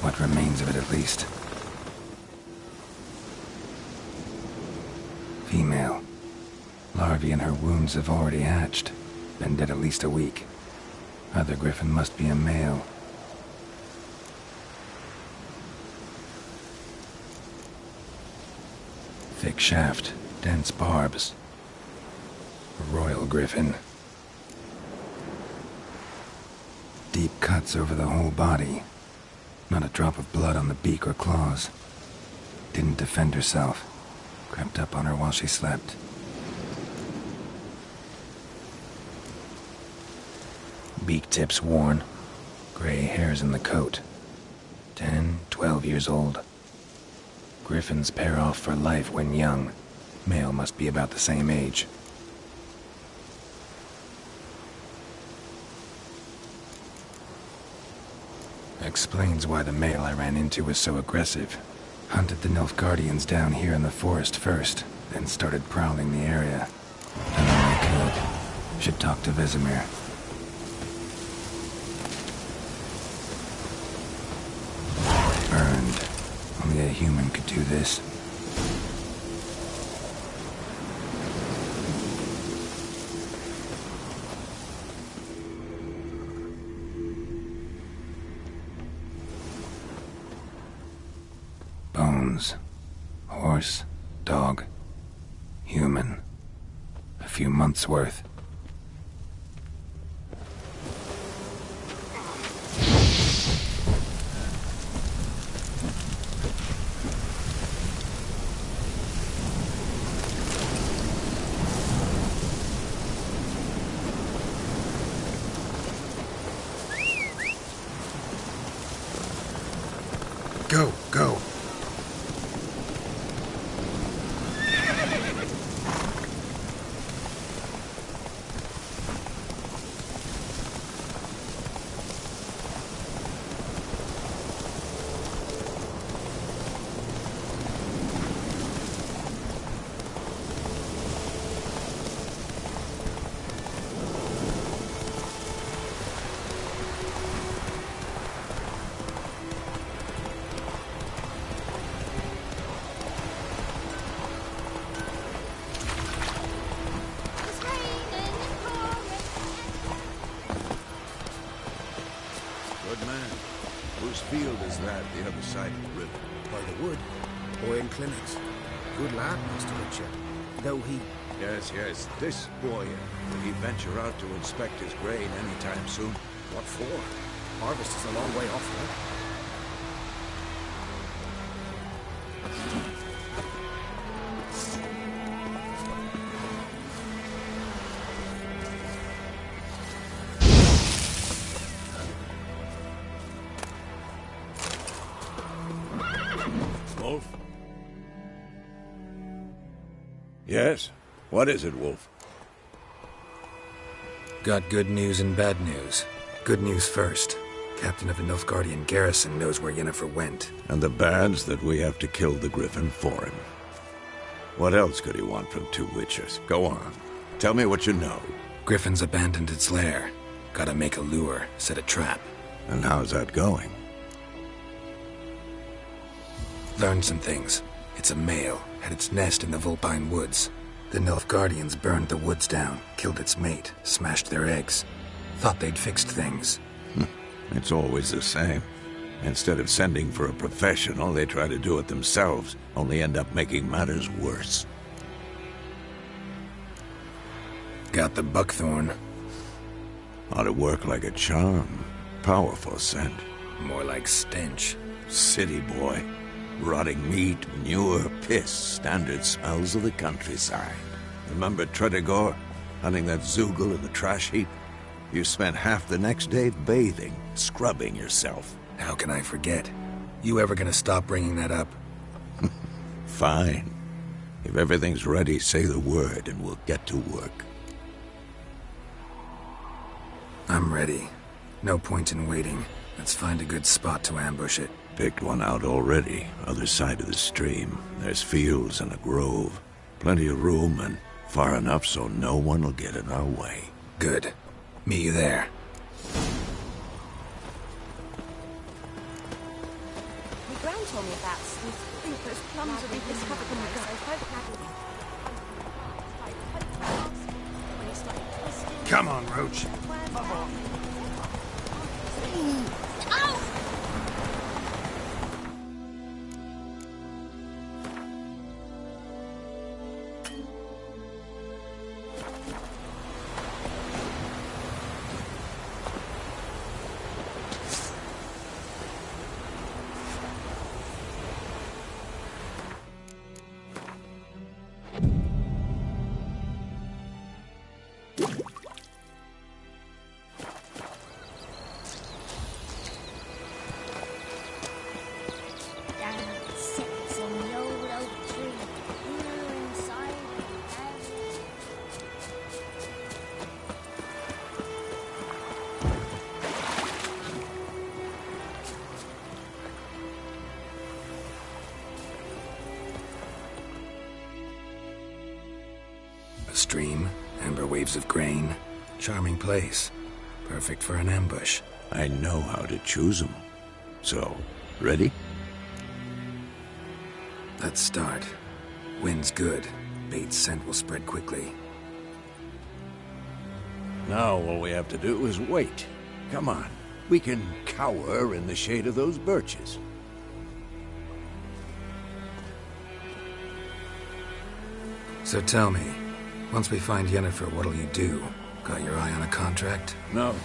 [SPEAKER 2] What remains of it, at least. Female. Larvae in her wounds have already hatched. Been dead at least a week. Other griffin must be a male. Thick shaft, dense barbs. A royal griffin. Deep cuts over the whole body. Not a drop of blood on the beak or claws. Didn't defend herself. Crept up on her while she slept. Beak tips worn. Gray hairs in the coat. 10, 12 years old. Griffins pair off for life when young. Male must be about the same age. Explains why the male I ran into was so aggressive. Hunted the Nilfgaardians down here in the forest first, then started prowling the area. Done all I could. Should talk to Vesemir. Burned. Only a human could do this. Bones. Horse, dog, human. A few months' worth.
[SPEAKER 3] field is that the other side of the river?
[SPEAKER 15] By the wood. Oil clinics. Good lad, Master Richard. Though he...
[SPEAKER 3] Yes, yes. This boy, will he venture out to inspect his grain anytime soon?
[SPEAKER 15] What for? Harvest is a long way off now.
[SPEAKER 3] Wolf? Yes? What is it, Wolf?
[SPEAKER 2] Got good news and bad news. Good news first. Captain of a Nilfgaardian garrison knows where Yennefer went.
[SPEAKER 3] And the bad's that we have to kill the Griffin for him. What else could he want from two witchers? Go on. Tell me what you know.
[SPEAKER 2] Griffin's abandoned its lair. Gotta make a lure, set a trap.
[SPEAKER 3] And how's that going?
[SPEAKER 2] Learned some things. It's a male, had its nest in the Vulpine Woods. The Nilfgaardians burned the woods down, killed its mate, smashed their eggs. Thought they'd fixed things.
[SPEAKER 3] It's always the same. Instead of sending for a professional, they try to do it themselves, only end up making matters worse.
[SPEAKER 2] Got the buckthorn.
[SPEAKER 3] Ought to work like a charm. Powerful scent.
[SPEAKER 2] More like stench.
[SPEAKER 3] City boy. Rotting meat, manure, piss, standard smells of the countryside. Remember Tredegor? Hunting that Zoogle in the trash heap? You spent half the next day bathing, scrubbing yourself.
[SPEAKER 2] How can I forget? You ever gonna stop bringing that up?
[SPEAKER 3] Fine. If everything's ready, say the word and we'll get to work.
[SPEAKER 2] I'm ready. No point in waiting. Let's find a good spot to ambush it.
[SPEAKER 3] Picked one out already, other side of the stream. There's fields and a grove. Plenty of room and far enough so no one will get in our way.
[SPEAKER 2] Good. Meet you there.
[SPEAKER 11] My gran told me about Smith. I think those plums have been discovered in the gut.
[SPEAKER 15] Come on, Roach.
[SPEAKER 2] Stream, amber waves of grain. Charming place. Perfect for an ambush.
[SPEAKER 3] I know how to choose them. So, ready?
[SPEAKER 2] Let's start. Wind's good. Bait's scent will spread quickly.
[SPEAKER 3] Now all we have to do is wait. Come on. We can cower in the shade of those birches.
[SPEAKER 2] So tell me, once we find Yennefer, what'll you do? Got your eye on a contract?
[SPEAKER 3] No.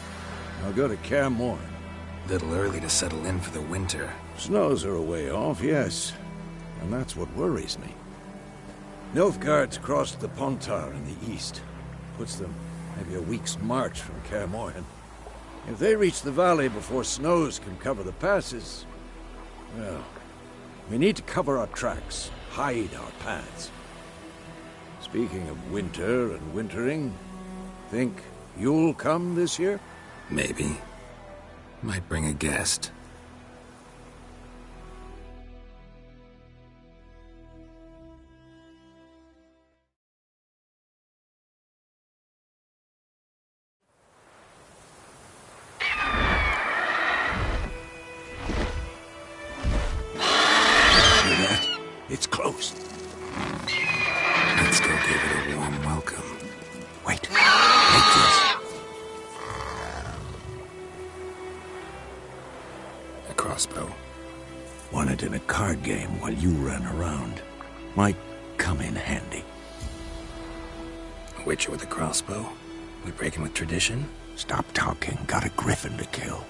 [SPEAKER 3] I'll go to Kaer Morhen.
[SPEAKER 2] Little early to settle in for the winter.
[SPEAKER 3] Snows are a way off, yes. And that's what worries me. Nilfgaard's crossed the Pontar in the east. Puts them maybe a week's march from Kaer Morhen. If they reach the valley before snows can cover the passes, well, we need to cover our tracks, hide our paths. Speaking of winter and wintering, think you'll come this year?
[SPEAKER 2] Maybe. Might bring a guest.
[SPEAKER 3] It's close.
[SPEAKER 2] Let's go give it a warm welcome.
[SPEAKER 3] Wait. Take this. card game while you ran around. Might come in handy.
[SPEAKER 2] A witcher with a crossbow? We breaking with tradition?
[SPEAKER 3] Stop talking. Got a griffin to kill.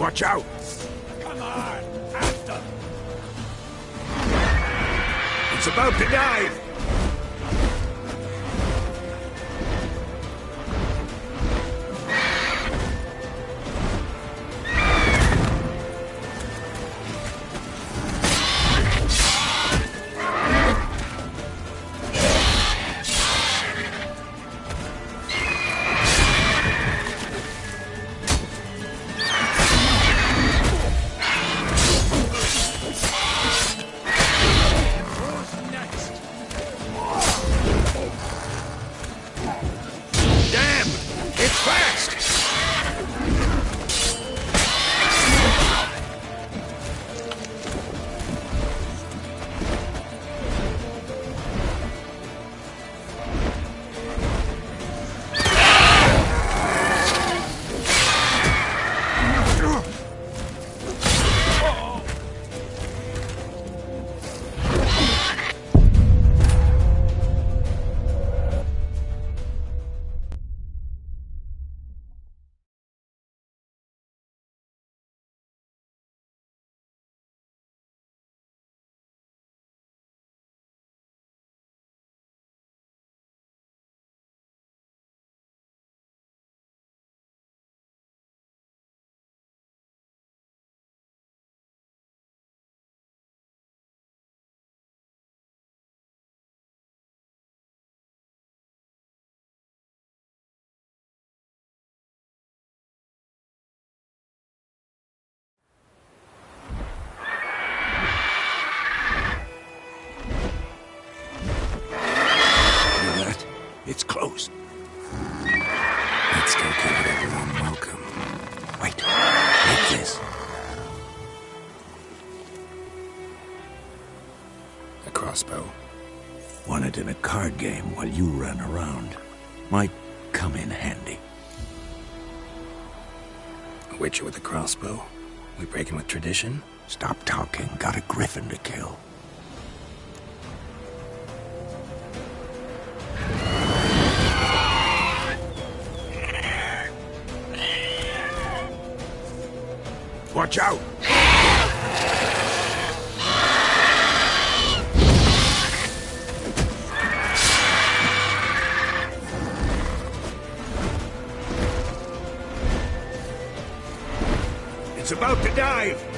[SPEAKER 3] Watch out!
[SPEAKER 16] Come on, after!
[SPEAKER 3] It's about to dive! It's closed.
[SPEAKER 2] Let's go give it a warm welcome.
[SPEAKER 3] Wait, take this.
[SPEAKER 2] A crossbow.
[SPEAKER 3] Won it in a card game while you ran around. Might come in handy.
[SPEAKER 2] A witcher with a crossbow? We breaking with tradition?
[SPEAKER 3] Stop talking. Got a griffin to kill. Watch out! It's about to dive!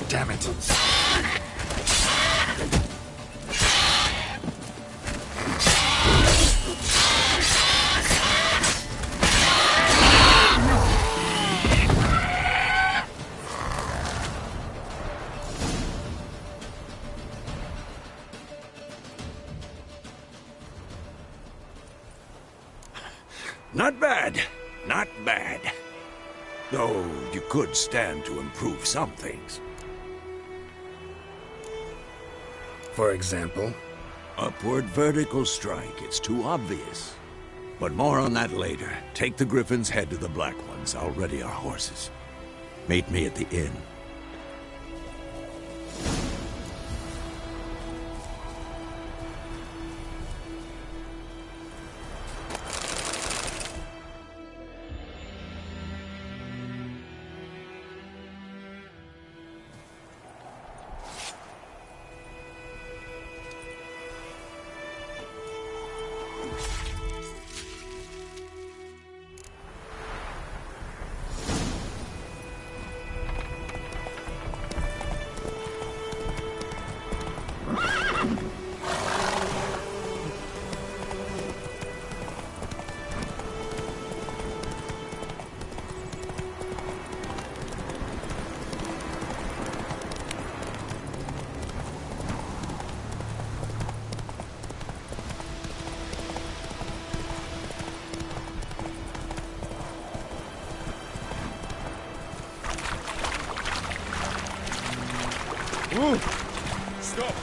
[SPEAKER 2] damn it.
[SPEAKER 3] Not bad. Not bad. Though you could stand to improve some things.
[SPEAKER 2] For example?
[SPEAKER 3] Upward vertical strike. It's too obvious. But more on that later. Take the Griffin's head to the Black Ones. I'll ready our horses. Meet me at the inn.
[SPEAKER 16] Stop!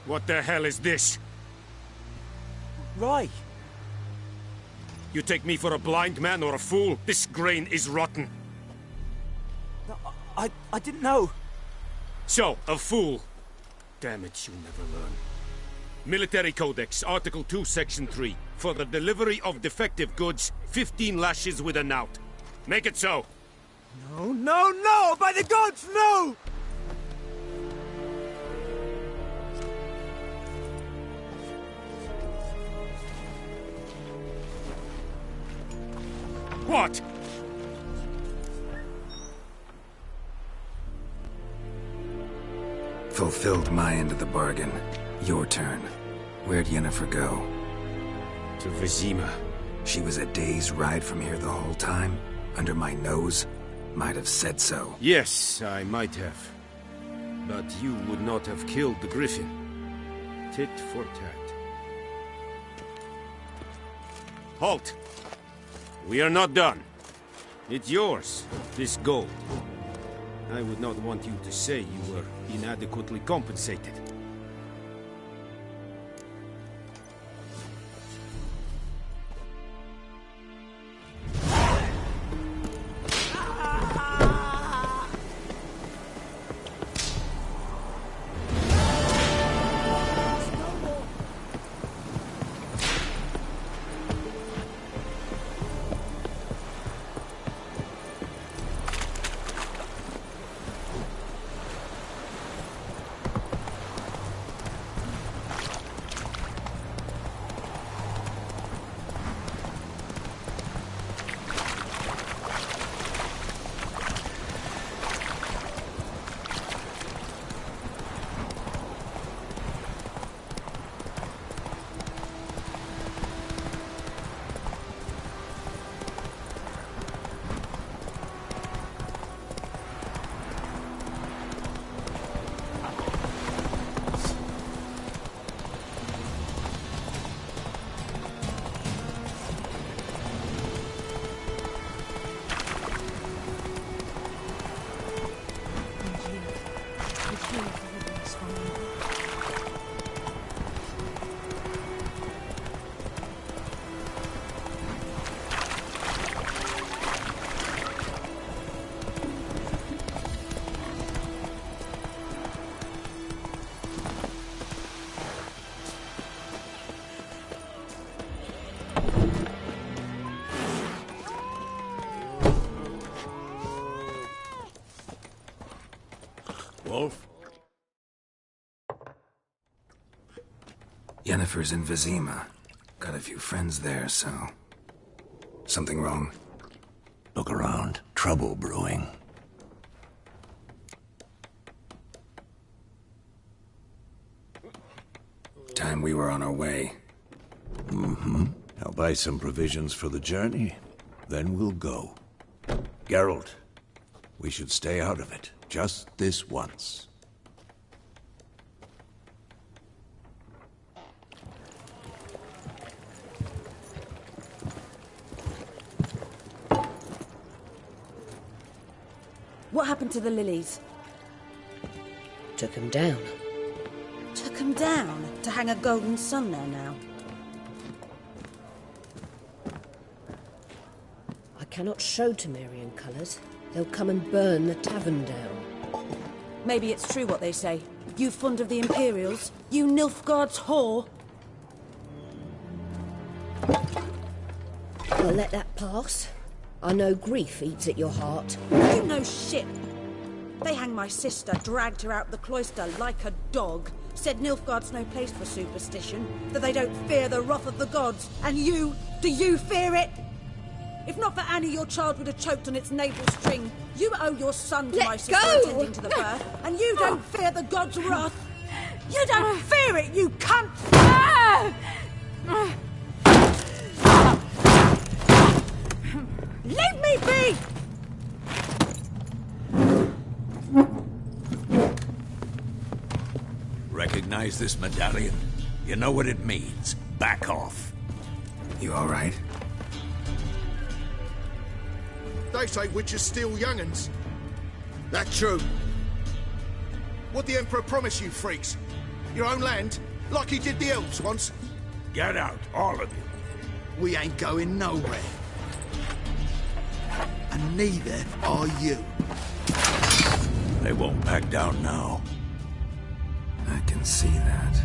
[SPEAKER 16] What the hell is this?
[SPEAKER 6] Roy!
[SPEAKER 16] You take me for a blind man or a fool? This grain is rotten.
[SPEAKER 6] No, I didn't know.
[SPEAKER 16] So, a fool. Damn it, you never learn. Military Codex, Article 2, Section 3. For the delivery of defective goods, 15 lashes with a knout. Make it so.
[SPEAKER 6] No, no, no! By the gods, no!
[SPEAKER 16] What?
[SPEAKER 2] Fulfilled my end of the bargain. Your turn. Where'd Yennefer go?
[SPEAKER 13] To Vizima.
[SPEAKER 2] She was a day's ride from here the whole time? Under my nose? Might have said so.
[SPEAKER 13] Yes, I might have. But you would not have killed the Griffin. Tit for tat.
[SPEAKER 16] Halt! We are not done. It's yours, this gold.
[SPEAKER 13] I would not want you to say you were inadequately compensated.
[SPEAKER 2] Yennefer's in Vizima. Got a few friends there, so... Something wrong?
[SPEAKER 4] Look around. Trouble brewing.
[SPEAKER 2] Time we were on our way.
[SPEAKER 3] Mm-hmm. I'll buy some provisions for the journey. Then we'll go. Geralt, we should stay out of it. Just this once.
[SPEAKER 11] What happened to the lilies?
[SPEAKER 5] Took them down.
[SPEAKER 11] Took them down? To hang a golden sun there now?
[SPEAKER 5] I cannot show Temerian colours. They'll come and burn the tavern down.
[SPEAKER 11] Maybe it's true what they say. You fond of the Imperials? You Nilfgaard's whore?
[SPEAKER 5] I'll let that pass. I know grief eats at your heart.
[SPEAKER 11] You know shit. They hanged my sister, dragged her out the cloister like a dog. Said Nilfgaard's no place for superstition, that they don't fear the wrath of the gods. And you, do you fear it? If not for Annie, your child would have choked on its navel string. You owe your son to my sister attending to the birth, and you don't fear the gods' wrath. You don't fear it, you cunt! Leave me be!
[SPEAKER 3] Recognize this medallion? You know what it means. Back off.
[SPEAKER 2] You all right?
[SPEAKER 17] They say witches steal young'uns. That true? What'd the Emperor promise you, freaks? Your own land? Like he did the elves once?
[SPEAKER 3] Get out, all of you.
[SPEAKER 17] We ain't going nowhere. And neither are you.
[SPEAKER 3] They won't back down now.
[SPEAKER 2] I can see that.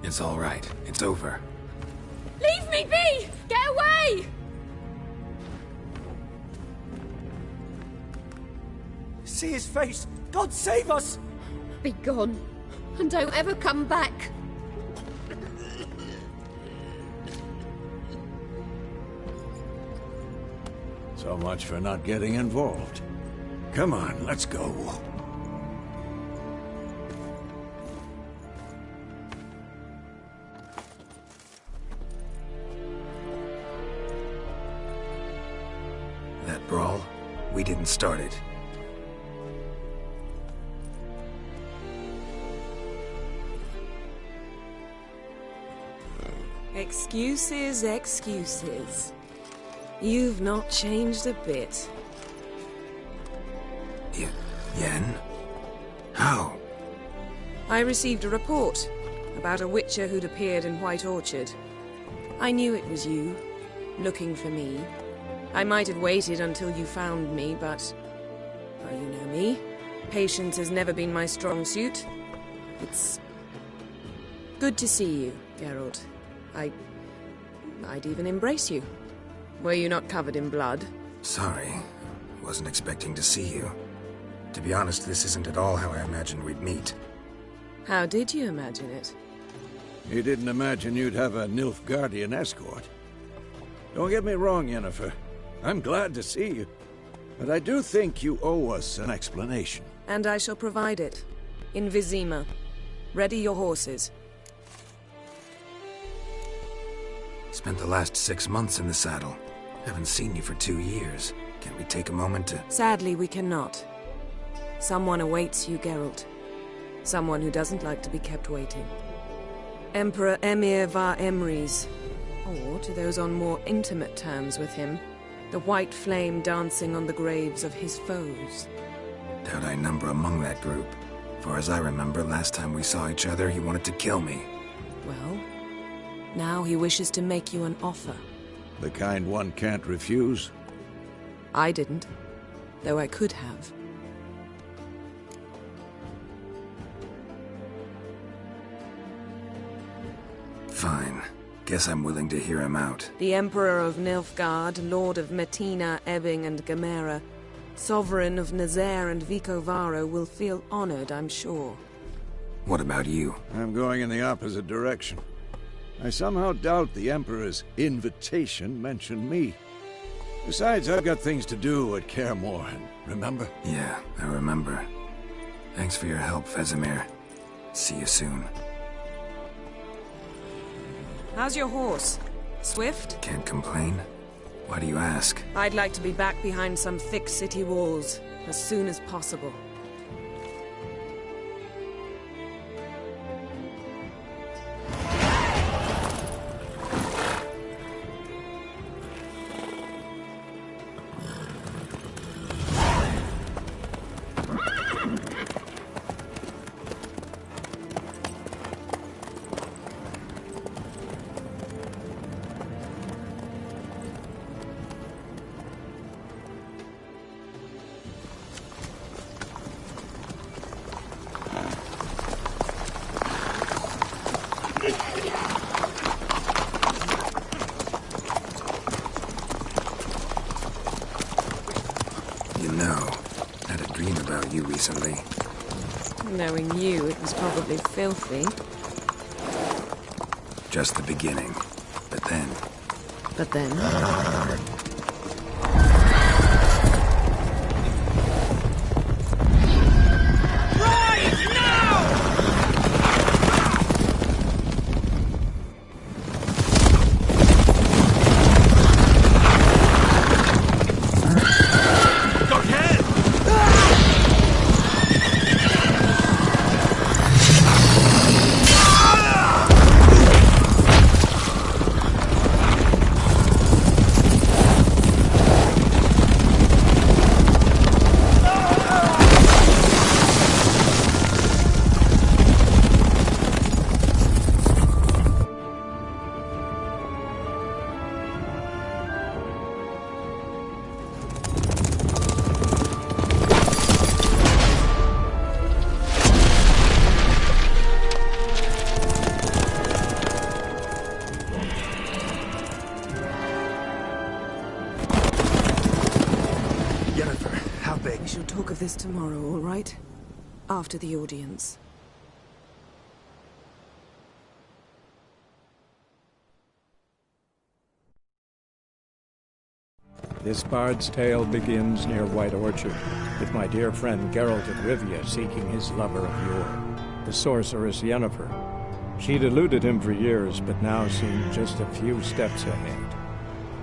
[SPEAKER 2] It's all right. It's over.
[SPEAKER 12] Leave me be! Get away!
[SPEAKER 6] See his face! God save us!
[SPEAKER 12] Be gone, and don't ever come back.
[SPEAKER 3] So much for not getting involved. Come on, let's go.
[SPEAKER 2] That brawl, we didn't start it.
[SPEAKER 18] Excuses, excuses. You've not changed a bit.
[SPEAKER 2] Yen? How?
[SPEAKER 18] I received a report about a witcher who'd appeared in White Orchard. I knew it was you, looking for me. I might have waited until you found me, but... well, you know me. Patience has never been my strong suit. It's... good to see you, Geralt. I'd even embrace you. Were you not covered in blood?
[SPEAKER 2] Sorry. Wasn't expecting to see you. To be honest, this isn't at all how I imagined we'd meet.
[SPEAKER 18] How did you imagine it?
[SPEAKER 3] You didn't imagine you'd have a Nilfgaardian escort. Don't get me wrong, Yennefer. I'm glad to see you. But I do think you owe us an explanation.
[SPEAKER 18] And I shall provide it. In Vizima. Ready your horses.
[SPEAKER 2] Spent the last 6 months in the saddle. Haven't seen you for 2 years. Can't we take a moment to...
[SPEAKER 18] Sadly, we cannot. Someone awaits you, Geralt. Someone who doesn't like to be kept waiting. Emperor Emhyr var Emreis. Or, to those on more intimate terms with him, The white flame dancing on the graves of his foes.
[SPEAKER 2] Doubt I number among that group. Far as I remember, last time we saw each other, he wanted to kill me.
[SPEAKER 18] Well, now he wishes to make you an offer.
[SPEAKER 3] The kind one can't refuse?
[SPEAKER 18] I didn't, though I could have.
[SPEAKER 2] Fine. Guess I'm willing to hear him out.
[SPEAKER 18] The Emperor of Nilfgaard, Lord of Metina, Ebbing and Gamera, Sovereign of Nazaire and Vicovaro will feel honored, I'm sure.
[SPEAKER 2] What about you?
[SPEAKER 3] I'm going in the opposite direction. I somehow doubt the Emperor's invitation mentioned me. Besides, I've got things to do at Kaer Morhen, remember?
[SPEAKER 2] Yeah, I remember. Thanks for your help, Vesemir. See you soon.
[SPEAKER 18] How's your horse? Swift?
[SPEAKER 2] Can't complain. Why do you ask?
[SPEAKER 18] I'd like to be back behind some thick city walls as soon as possible.
[SPEAKER 2] Recently.
[SPEAKER 18] Knowing you, it was probably filthy.
[SPEAKER 2] Just the beginning. But then...
[SPEAKER 18] But then... this tomorrow, all right? After the audience.
[SPEAKER 19] This bard's tale begins near White Orchard, with my dear friend Geralt of Rivia seeking his lover of yore, the sorceress Yennefer. She'd eluded him for years, but now seemed just a few steps ahead.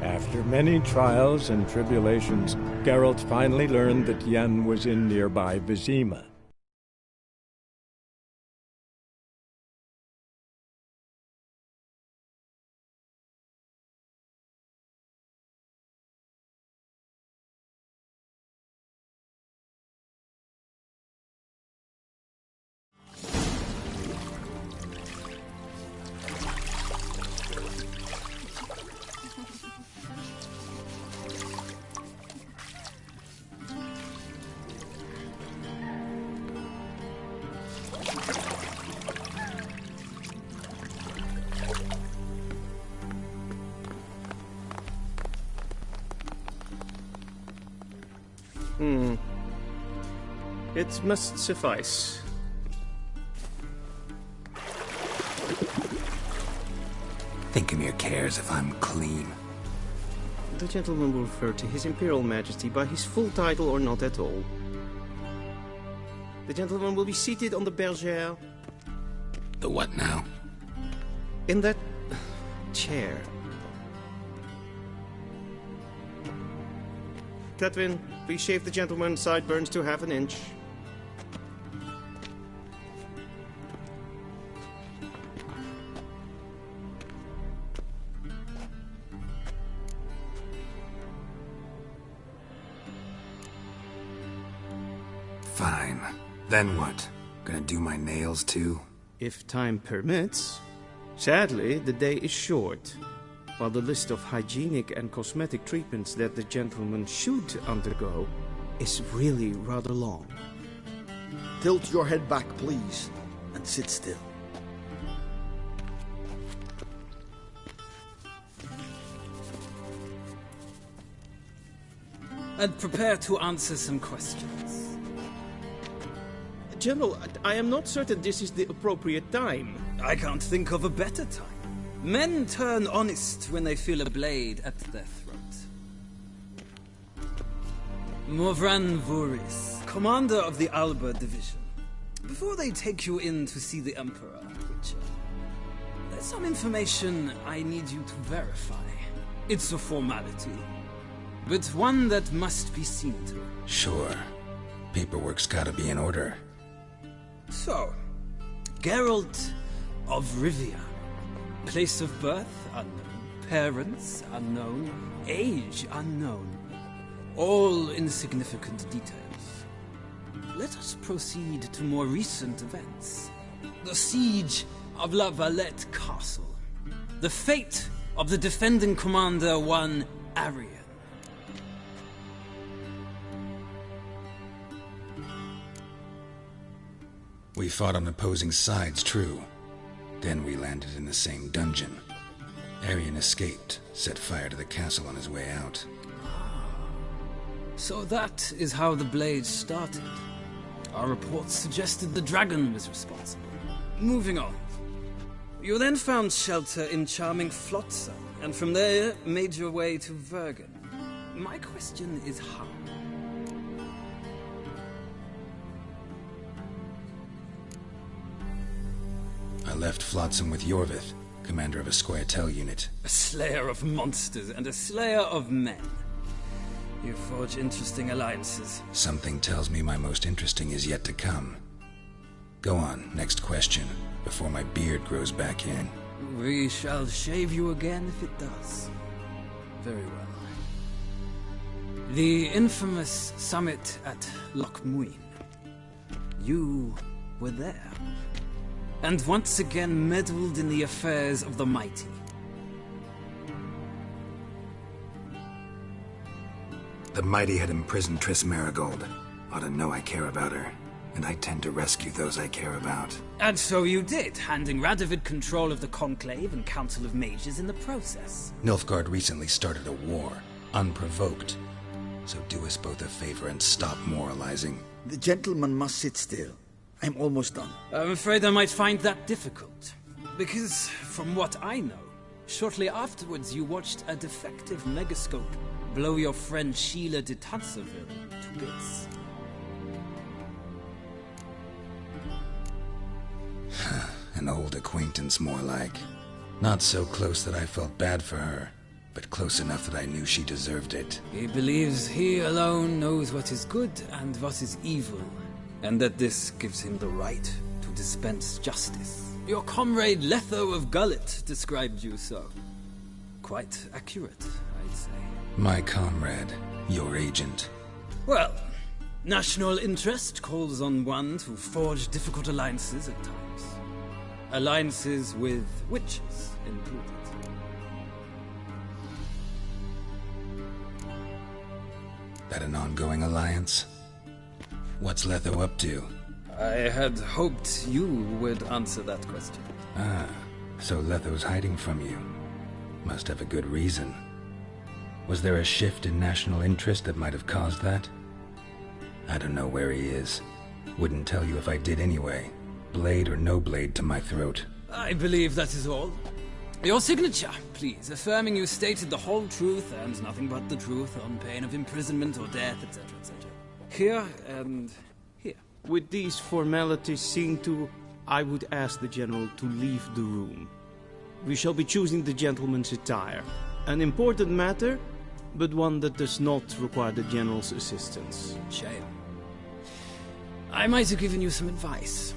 [SPEAKER 19] After many trials and tribulations, Geralt finally learned that Yen was in nearby Vizima.
[SPEAKER 20] It must suffice.
[SPEAKER 2] Thinking cares if I'm clean.
[SPEAKER 20] The gentleman will refer to His Imperial Majesty by his full title or not at all. The gentleman will be seated on the bergère.
[SPEAKER 2] The what now?
[SPEAKER 20] In that chair. Cletwin, please shave the gentleman's sideburns to half an inch.
[SPEAKER 2] Fine. Then what? Gonna do my nails too?
[SPEAKER 20] If time permits. Sadly, the day is short, while the list of hygienic and cosmetic treatments that the gentleman should undergo is really rather long.
[SPEAKER 17] Tilt your head back, please, and sit still.
[SPEAKER 8] And prepare to answer some questions.
[SPEAKER 20] General, I am not certain this is the appropriate time.
[SPEAKER 8] I can't think of a better time. Men turn honest when they feel a blade at their throat. Morvran Voorhis, commander of the Alba Division. Before they take you in to see the Emperor, Witcher, there's some information I need you to verify. It's a formality, but one that must be seen to.
[SPEAKER 2] Sure. Paperwork's gotta be in order.
[SPEAKER 8] So, Geralt of Rivia. Place of birth unknown. Parents unknown. Age unknown. All insignificant details. Let us proceed to more recent events. The siege of La Valette Castle. The fate of the defending commander, one Arian.
[SPEAKER 2] We fought on opposing sides, true. Then we landed in the same dungeon. Arian escaped, set fire to the castle on his way out.
[SPEAKER 8] So that is how the blade started. Our reports suggested the dragon was responsible. Moving on. You then found shelter in charming Flotsam, and from there made your way to Vergen. My question is how?
[SPEAKER 2] I left Flotsam with Yorvith, commander of a Squirtel unit.
[SPEAKER 8] A slayer of monsters and a slayer of men. You forge interesting alliances.
[SPEAKER 2] Something tells me my most interesting is yet to come. Go on, next question, before my beard grows back in.
[SPEAKER 8] We shall shave you again if it does. Very well. The infamous summit at Loch Muin. You were there. And once again meddled in the affairs of the mighty.
[SPEAKER 2] The mighty had imprisoned Triss Merigold. Ought to know I care about her, and I tend to rescue those I care about.
[SPEAKER 8] And so you did, handing Radovid control of the Conclave and Council of Mages in the process.
[SPEAKER 2] Nilfgaard recently started a war, unprovoked. So do us both a favor and stop moralizing.
[SPEAKER 17] The gentleman must sit still. I'm almost done.
[SPEAKER 8] I'm afraid I might find that difficult. Because, from what I know, shortly afterwards you watched a defective megascope blow your friend Sheila de Tanserville to bits.
[SPEAKER 2] An old acquaintance, more like. Not so close that I felt bad for her, but close enough that I knew she deserved it.
[SPEAKER 8] He believes he alone knows what is good and what is evil, and that this gives him the right to dispense justice. Your comrade Letho of Gullet described you so. Quite accurate, I'd say.
[SPEAKER 2] My comrade, your agent.
[SPEAKER 8] Well, national interest calls on one to forge difficult alliances at times. Alliances with witches included.
[SPEAKER 2] That an ongoing alliance? What's Letho up to?
[SPEAKER 8] I had hoped you would answer that question.
[SPEAKER 2] Ah, so Letho's hiding from you. Must have a good reason. Was there a shift in national interest that might have caused that? I don't know where he is. Wouldn't tell you if I did anyway. Blade or no blade to my throat.
[SPEAKER 8] I believe that is all. Your signature, please, affirming you stated the whole truth and nothing but the truth on pain of imprisonment or death, etc., etc. Here and here.
[SPEAKER 20] With these formalities seen to, I would ask the General to leave the room. We shall be choosing the gentleman's attire. An important matter, but one that does not require the General's assistance.
[SPEAKER 8] Shame. I might have given you some advice.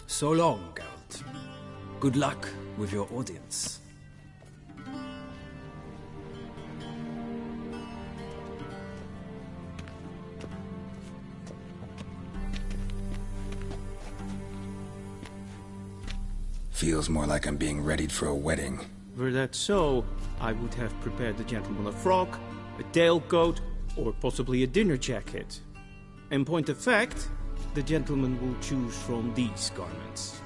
[SPEAKER 8] So long, Geralt. Good luck with your audience.
[SPEAKER 2] Feels more like I'm being readied for a wedding.
[SPEAKER 20] Were that so, I would have prepared the gentleman a frock, a tailcoat, or possibly a dinner jacket. In point of fact, the gentleman will choose from these garments.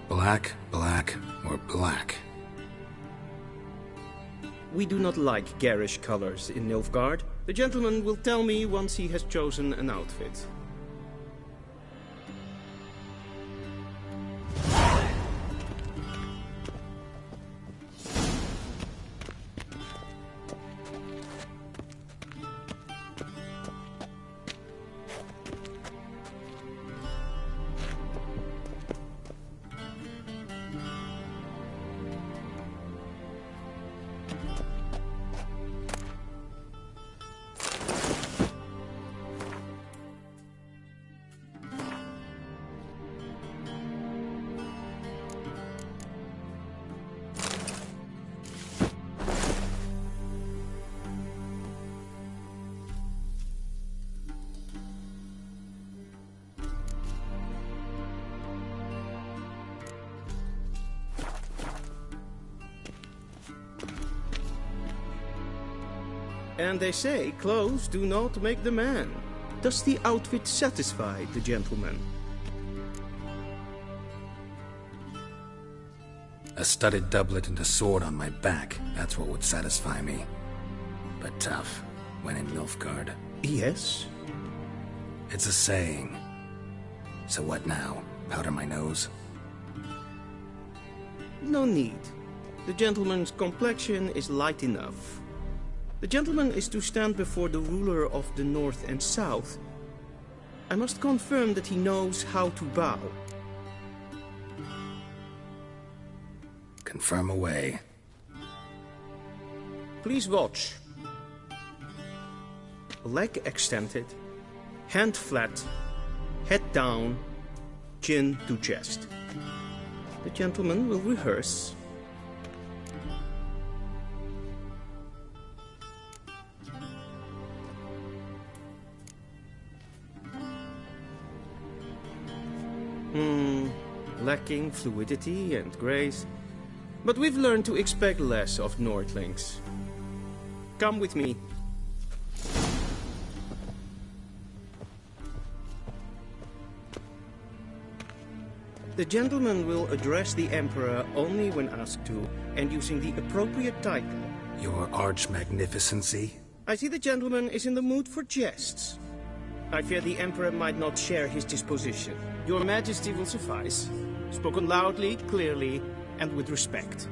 [SPEAKER 2] Black, black, or black?
[SPEAKER 20] We do not like garish colors in Nilfgaard. The gentleman will tell me once he has chosen an outfit. And they say clothes do not make the man. Does the outfit satisfy the gentleman?
[SPEAKER 2] A studded doublet and a sword on my back, that's what would satisfy me. But tough, when in Nilfgaard.
[SPEAKER 20] Yes?
[SPEAKER 2] It's a saying. So what now? Powder my nose?
[SPEAKER 20] No need. The gentleman's complexion is light enough. The gentleman is to stand before the ruler of the North and South. I must confirm that he knows how to bow.
[SPEAKER 2] Confirm away.
[SPEAKER 20] Please watch. Leg extended, hand flat, head down, chin to chest. The gentleman will rehearse. Lacking fluidity and grace. But we've learned to expect less of Nordlings. Come with me. The gentleman will address the Emperor only when asked to, and using the appropriate title.
[SPEAKER 2] Your Arch-Magnificency?
[SPEAKER 20] I see the gentleman is in the mood for jests. I fear the Emperor might not share his disposition. Your Majesty will suffice. Spoken loudly, clearly, and with respect.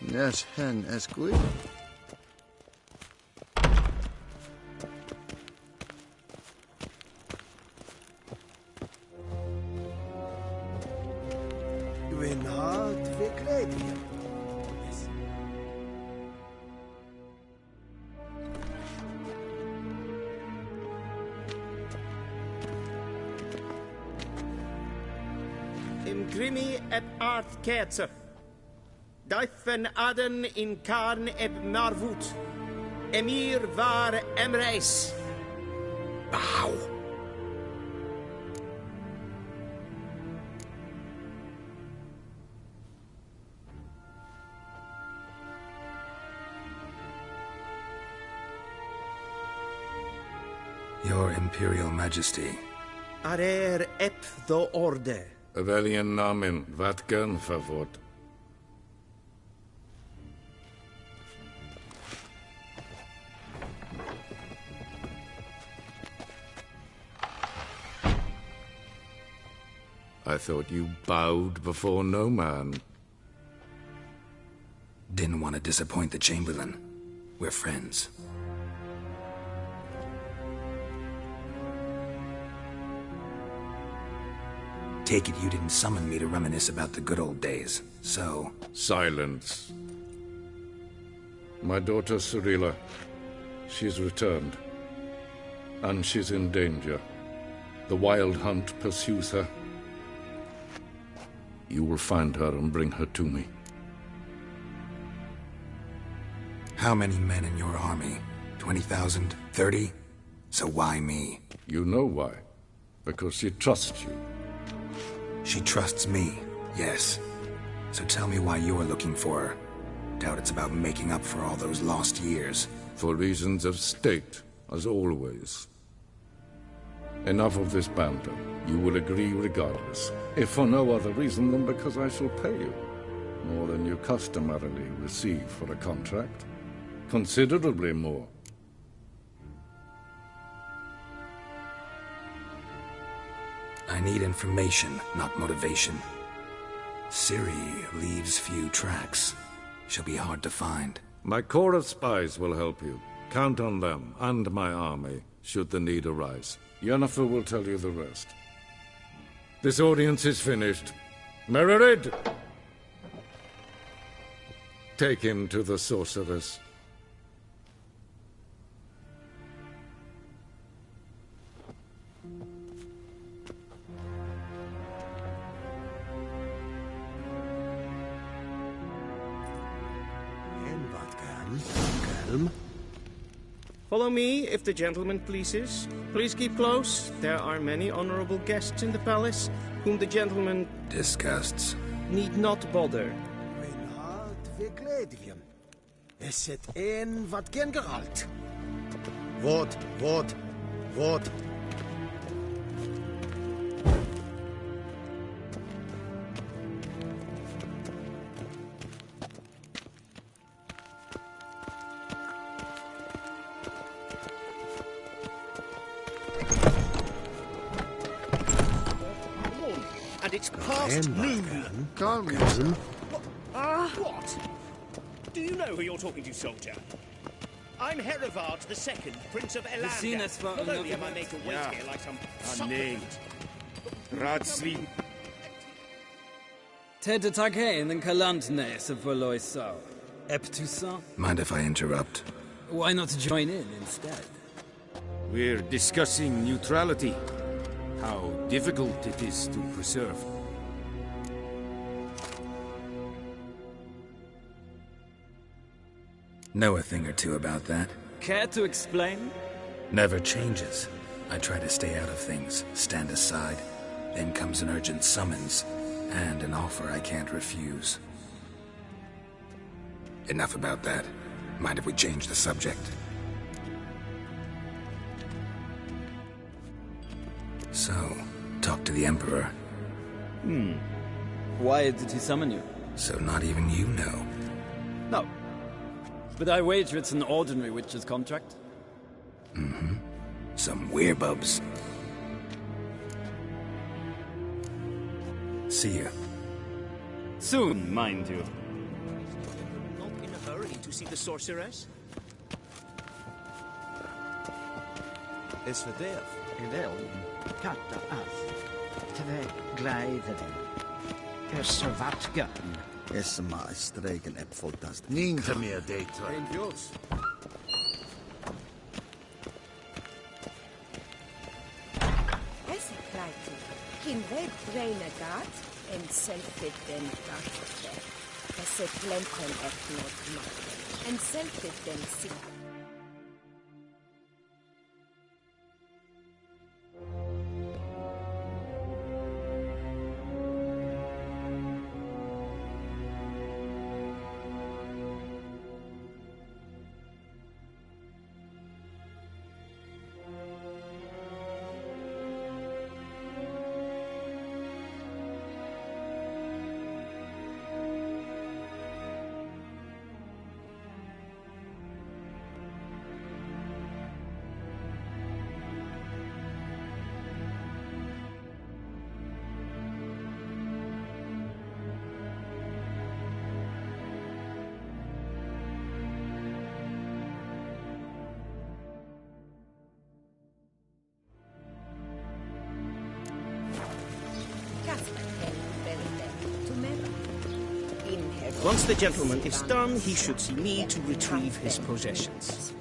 [SPEAKER 17] Yes, hen esquid.
[SPEAKER 4] Renard Vicledia.
[SPEAKER 20] Imgrimi et art ketzer. Daifen aden in karn eb marvut. Emir var emreis.
[SPEAKER 2] Bow. Your Imperial Majesty.
[SPEAKER 20] Arer ep the orde.
[SPEAKER 21] Welchen Namen, wat gern favort? I thought you bowed before no man.
[SPEAKER 2] Didn't want to disappoint the Chamberlain. We're friends. Take it you didn't summon me to reminisce about the good old days, so...
[SPEAKER 21] Silence. My daughter Cirilla, she's returned. And she's in danger. The Wild Hunt pursues her. You will find her and bring her to me.
[SPEAKER 2] How many men in your army? 20,000? 30? So why me?
[SPEAKER 21] You know why. Because she trusts you.
[SPEAKER 2] She trusts me, yes. So tell me why you're looking for her. Doubt it's about making up for all those lost years.
[SPEAKER 21] For reasons of state, as always. Enough of this banter. You will agree regardless. If for no other reason than because I shall pay you. More than you customarily receive for a contract. Considerably more.
[SPEAKER 2] I need information, not motivation. Ciri leaves few tracks. She'll be hard to find.
[SPEAKER 21] My corps of spies will help you. Count on them, and my army, should the need arise. Yennefer will tell you the rest. This audience is finished. Mererid! Take him to the sorceress.
[SPEAKER 20] Follow me, if the gentleman pleases. Please keep close. There are many honorable guests in the palace, whom the gentleman...
[SPEAKER 2] disgusts.
[SPEAKER 20] ...need not bother.
[SPEAKER 14] Mijn hart verkleedje. Is het een wat gengeralt? Woord.
[SPEAKER 7] And it's past noon.
[SPEAKER 17] Calm yourself.
[SPEAKER 7] What? Do you know who you're talking to, soldier? I'm Herivard II, Prince of Elander. Not only am I made to wait here like some supplicant.
[SPEAKER 13] Radsli.
[SPEAKER 8] Ted Taghain and Kalantne se Voloisau. Eptusa?
[SPEAKER 2] Mind if I interrupt?
[SPEAKER 8] Why not join in instead?
[SPEAKER 13] We're discussing neutrality. How difficult it is to preserve.
[SPEAKER 2] Know a thing or two about that?
[SPEAKER 8] Care to explain?
[SPEAKER 2] Never changes. I try to stay out of things, stand aside. Then comes an urgent summons, and an offer I can't refuse. Enough about that. Mind if we change the subject? So, talk to the Emperor.
[SPEAKER 8] Why did he summon you?
[SPEAKER 2] So not even you know.
[SPEAKER 8] No. But I wager it's an ordinary witch's contract.
[SPEAKER 2] Mm-hmm. Some werebubs. See ya.
[SPEAKER 8] Soon, mind you.
[SPEAKER 7] Not in a hurry to see the sorceress?
[SPEAKER 14] Is verderf.
[SPEAKER 6] Wel, katta af. Tve gleideren. Servatga.
[SPEAKER 14] Is maar streken heb fantastisch.
[SPEAKER 17] Niet meer data.
[SPEAKER 14] Geen Joods.
[SPEAKER 5] Esse kleite. Kin red braine gat en selfit den gatte. Esse plempen etnot matte. En selfit den sik.
[SPEAKER 7] Once the gentleman is done, he should see me to retrieve his possessions.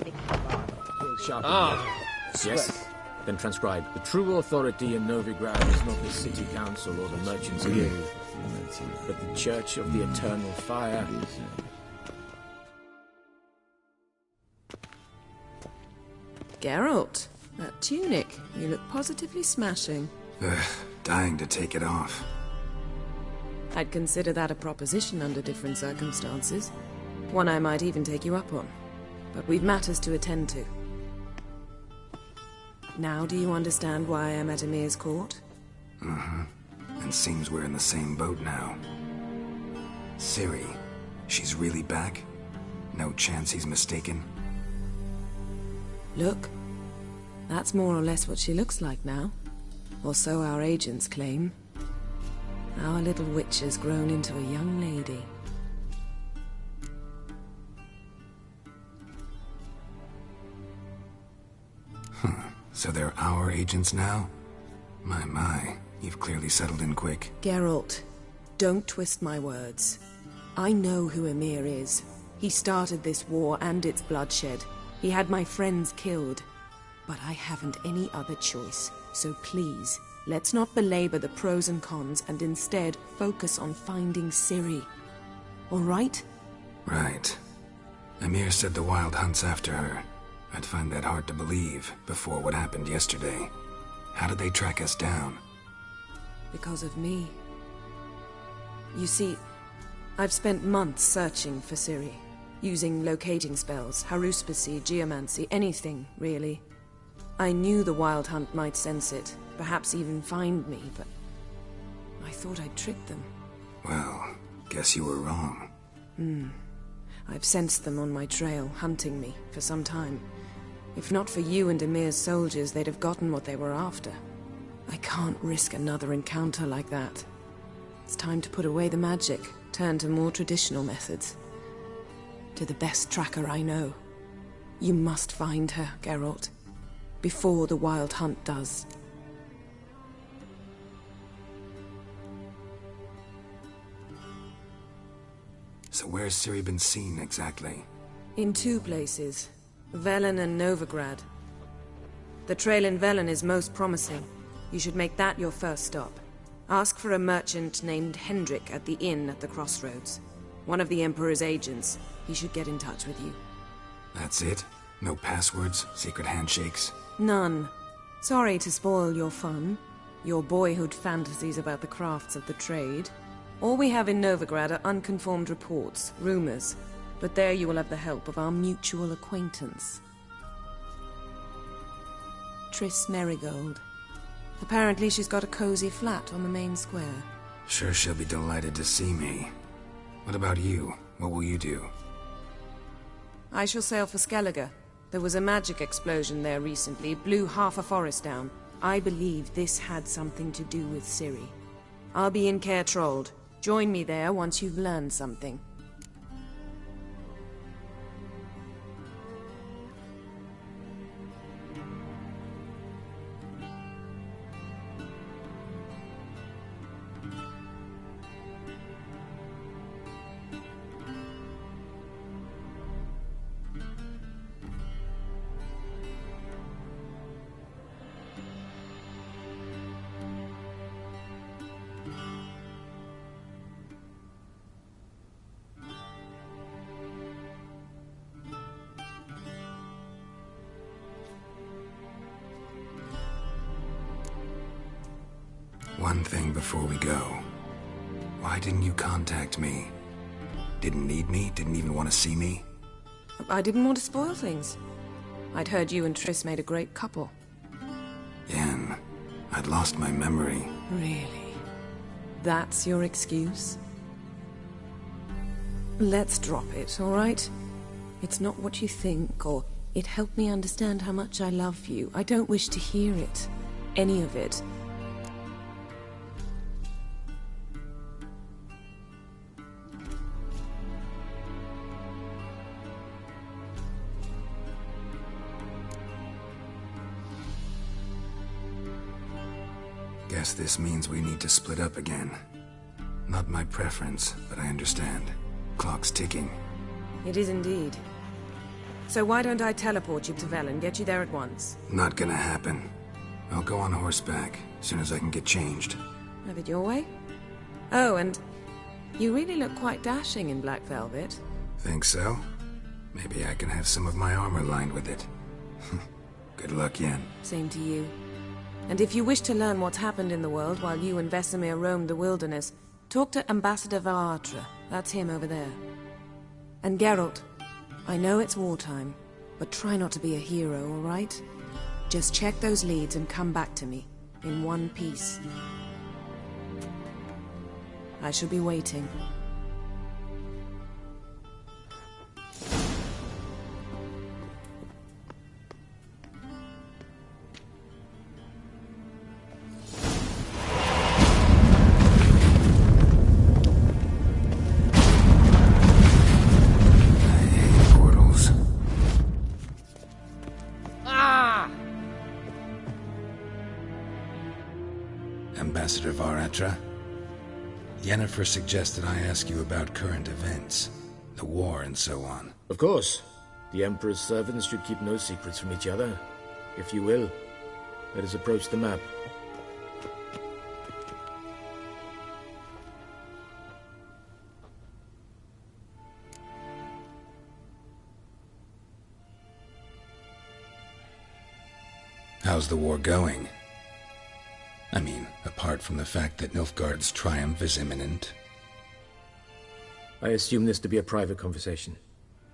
[SPEAKER 10] Yes. Then transcribe. The true authority in Novigrad is not the city council or the merchants guild, but the Church of the Eternal Fire.
[SPEAKER 18] Geralt, that tunic. You look positively smashing.
[SPEAKER 2] Dying to take it off.
[SPEAKER 18] I'd consider that a proposition under different circumstances. One I might even take you up on. But we've matters to attend to. Now do you understand why I'm at Emir's court?
[SPEAKER 2] Mm-hmm. And seems we're in the same boat now. Ciri, she's really back? No chance he's mistaken?
[SPEAKER 18] Look, that's more or less what she looks like now. Or so our agents claim. Our little witch has grown into a young lady.
[SPEAKER 2] So they're our agents now? My, you've clearly settled in quick.
[SPEAKER 18] Geralt, don't twist my words. I know who Emir is. He started this war and its bloodshed. He had my friends killed. But I haven't any other choice. So please, let's not belabor the pros and cons and instead focus on finding Ciri. All right?
[SPEAKER 2] Right. Emir said the Wild Hunt's after her. I'd find that hard to believe before what happened yesterday. How did they track us down?
[SPEAKER 18] Because of me. You see, I've spent months searching for Ciri, using locating spells, haruspicy, geomancy, anything, really. I knew the Wild Hunt might sense it, perhaps even find me, but I thought I'd tricked them.
[SPEAKER 2] Well, guess you were wrong.
[SPEAKER 18] I've sensed them on my trail, hunting me, for some time. If not for you and Emir's soldiers, they'd have gotten what they were after. I can't risk another encounter like that. It's time to put away the magic, turn to more traditional methods. To the best tracker I know. You must find her, Geralt. Before the Wild Hunt does.
[SPEAKER 2] So where's Ciri been seen, exactly?
[SPEAKER 18] In two places. Velen and Novigrad. The trail in Velen is most promising. You should make that your first stop. Ask for a merchant named Hendrik at the inn at the crossroads. One of the Emperor's agents. He should get in touch with you.
[SPEAKER 2] That's it? No passwords? Secret handshakes?
[SPEAKER 18] None. Sorry to spoil your fun. Your boyhood fantasies about the crafts of the trade. All we have in Novigrad are unconfirmed reports, rumors. But there you will have the help of our mutual acquaintance. Triss Merigold. Apparently she's got a cozy flat on the main square.
[SPEAKER 2] Sure she'll be delighted to see me. What about you? What will you do?
[SPEAKER 18] I shall sail for Skellige. There was a magic explosion there recently, blew half a forest down. I believe this had something to do with Ciri. I'll be in Caer Trolde. Join me there once you've learned something.
[SPEAKER 2] One thing before we go. Why didn't you contact me? Didn't need me? Didn't even want to see me?
[SPEAKER 18] I didn't want to spoil things. I'd heard you and Triss made a great couple.
[SPEAKER 2] Yen, I'd lost my memory.
[SPEAKER 18] Really? That's your excuse? Let's drop it, all right? It's not what you think, or it helped me understand how much I love you. I don't wish to hear it. Any of it.
[SPEAKER 2] Guess this means we need to split up again. Not my preference, but I understand. Clock's ticking.
[SPEAKER 18] It is indeed. So why don't I teleport you to Velen, get you there at once?
[SPEAKER 2] Not gonna happen. I'll go on horseback, as soon as I can get changed.
[SPEAKER 18] Have it your way? Oh, and you really look quite dashing in black velvet.
[SPEAKER 2] Think so? Maybe I can have some of my armor lined with it. Good luck, Yen.
[SPEAKER 18] Same to you. And if you wish to learn what's happened in the world while you and Vesemir roamed the wilderness, talk to Ambassador Varatra. That's him over there. And Geralt, I know it's wartime, but try not to be a hero, all right? Just check those leads and come back to me, in one piece. I shall be waiting.
[SPEAKER 2] Ambassador Varatra, Yennefer suggested I ask you about current events, the war and so on.
[SPEAKER 10] Of course. The Emperor's servants should keep no secrets from each other. If you will, let us approach the map.
[SPEAKER 2] How's the war going? I mean, apart from the fact that Nilfgaard's triumph is imminent.
[SPEAKER 10] I assume this to be a private conversation.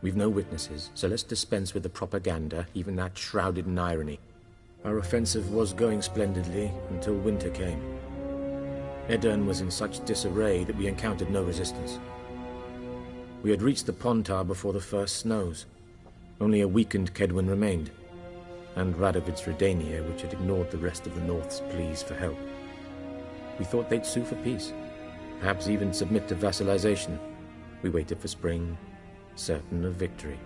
[SPEAKER 10] We've no witnesses, so let's dispense with the propaganda, even that shrouded in irony. Our offensive was going splendidly until winter came. Edirn was in such disarray that we encountered no resistance. We had reached the Pontar before the first snows. Only a weakened Kaedwen remained, and Radovid's Redania, which had ignored the rest of the North's pleas for help. We thought they'd sue for peace, perhaps even submit to vassalization. We waited for spring, certain of victory.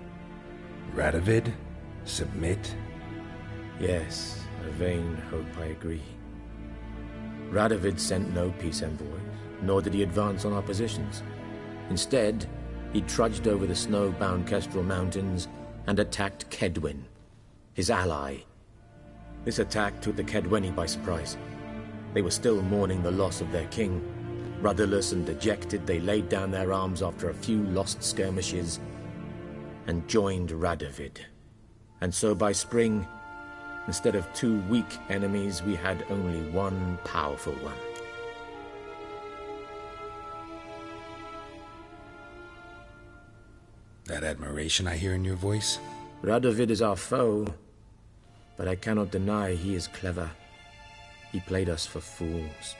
[SPEAKER 2] Radovid? Submit?
[SPEAKER 10] Yes, a vain hope, I agree. Radovid sent no peace envoys, nor did he advance on our positions. Instead, he trudged over the snow-bound Kestrel Mountains and attacked Kaedwen, his ally. This attack took the Kaedweni by surprise. They were still mourning the loss of their king. Rudderless and dejected, they laid down their arms after a few lost skirmishes and joined Radovid. And so by spring, instead of two weak enemies, we had only one powerful one.
[SPEAKER 2] That admiration I hear in your voice?
[SPEAKER 10] Radovid is our foe, but I cannot deny he is clever. He played us for fools,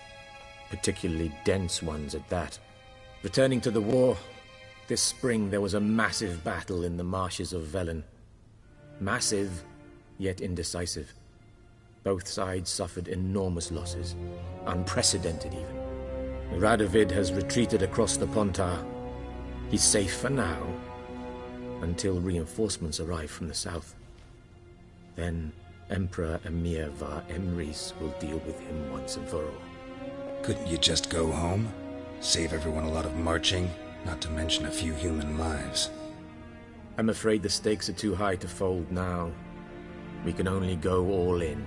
[SPEAKER 10] particularly dense ones at that. Returning to the war, this spring there was a massive battle in the marshes of Velen. Massive, yet indecisive. Both sides suffered enormous losses, unprecedented even. Radovid has retreated across the Pontar. He's safe for now, until reinforcements arrive from the south. Then Emperor Emhyr var Emreis will deal with him once and for all.
[SPEAKER 2] Couldn't you just go home? Save everyone a lot of marching, not to mention a few human lives.
[SPEAKER 10] I'm afraid the stakes are too high to fold now. We can only go all in.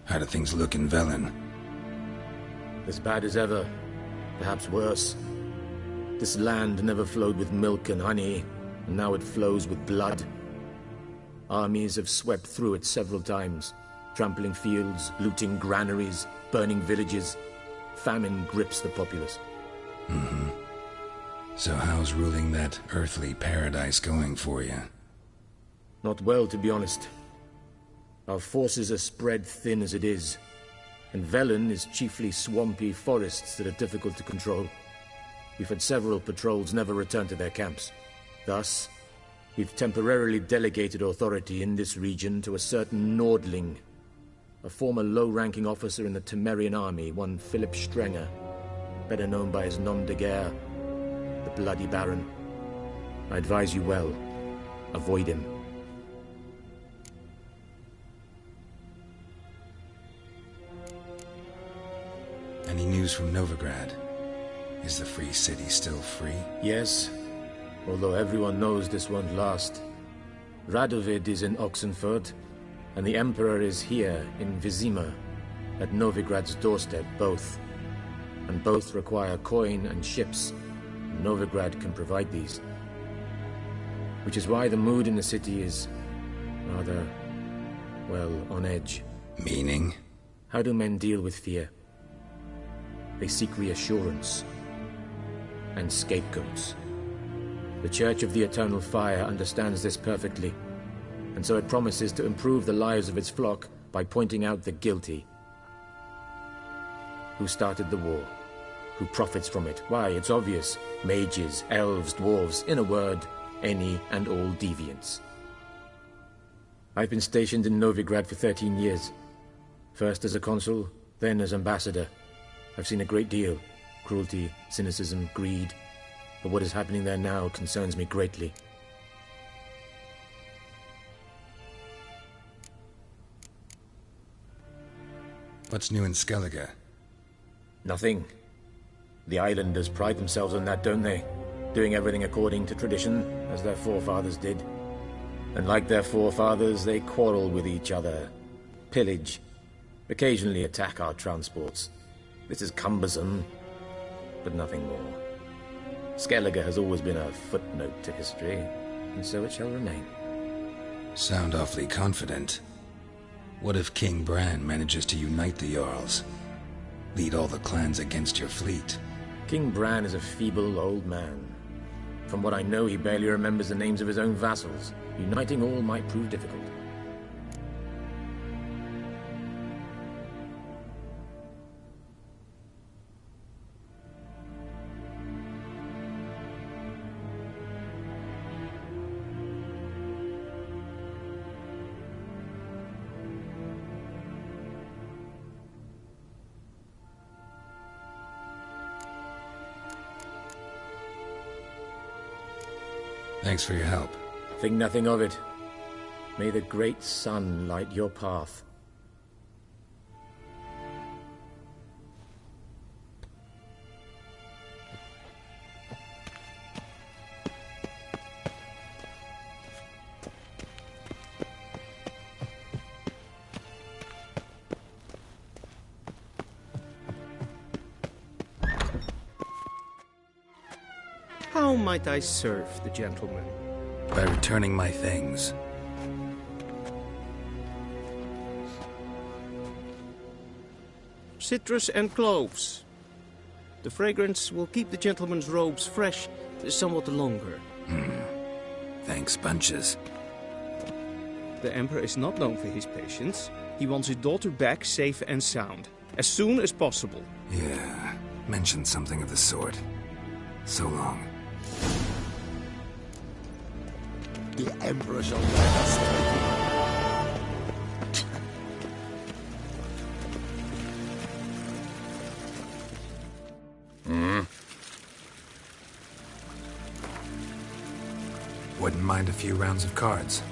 [SPEAKER 2] How do things look in Velen?
[SPEAKER 10] As bad as ever, perhaps worse. This land never flowed with milk and honey, and now it flows with blood. Armies have swept through it several times, trampling fields, looting granaries, burning villages. Famine grips the populace.
[SPEAKER 2] Mm-hmm. So how's ruling that earthly paradise going for you?
[SPEAKER 10] Not well, to be honest. Our forces are spread thin as it is, and Velen is chiefly swampy forests that are difficult to control. We've had several patrols never return to their camps. Thus, we've temporarily delegated authority in this region to a certain Nordling, a former low-ranking officer in the Temerian army, one Philip Strenger, better known by his nom de guerre, the Bloody Baron. I advise you well. Avoid him.
[SPEAKER 2] Any news from Novigrad? Is the Free City still free?
[SPEAKER 10] Yes, although everyone knows this won't last. Radovid is in Oxenfurt, and the Emperor is here in Vizima, at Novigrad's doorstep, both. And both require coin and ships. Novigrad can provide these. Which is why the mood in the city is rather, well, on edge.
[SPEAKER 2] Meaning?
[SPEAKER 10] How do men deal with fear? They seek reassurance and scapegoats. The Church of the Eternal Fire understands this perfectly, and so it promises to improve the lives of its flock by pointing out the guilty. Who started the war? Who profits from it? Why, it's obvious. Mages, elves, dwarves, in a word, any and all deviants. I've been stationed in Novigrad for 13 years. First as a consul, then as ambassador. I've seen a great deal. Cruelty, cynicism, greed. But what is happening there now concerns me greatly.
[SPEAKER 2] What's new in Skellige?
[SPEAKER 10] Nothing. The islanders pride themselves on that, don't they? Doing everything according to tradition, as their forefathers did. And like their forefathers, they quarrel with each other, pillage, occasionally attack our transports. This is cumbersome, but nothing more. Skellige has always been a footnote to history, and so it shall remain.
[SPEAKER 2] Sound awfully confident. What if King Bran manages to unite the Jarls? Lead all the clans against your fleet?
[SPEAKER 10] King Bran is a feeble old man. From what I know, he barely remembers the names of his own vassals. Uniting all might prove difficult.
[SPEAKER 2] Thanks for your help.
[SPEAKER 10] Think nothing of it. May the great sun light your path.
[SPEAKER 20] How might I serve the gentleman?
[SPEAKER 2] By returning my things.
[SPEAKER 20] Citrus and cloves. The fragrance will keep the gentleman's robes fresh somewhat longer.
[SPEAKER 2] Thanks, bunches.
[SPEAKER 20] The Emperor is not known for his patience. He wants his daughter back safe and sound, as soon as possible.
[SPEAKER 2] Yeah, mentioned something of the sort. So long.
[SPEAKER 14] The Emperor shall let us
[SPEAKER 2] Wouldn't mind a few rounds of cards.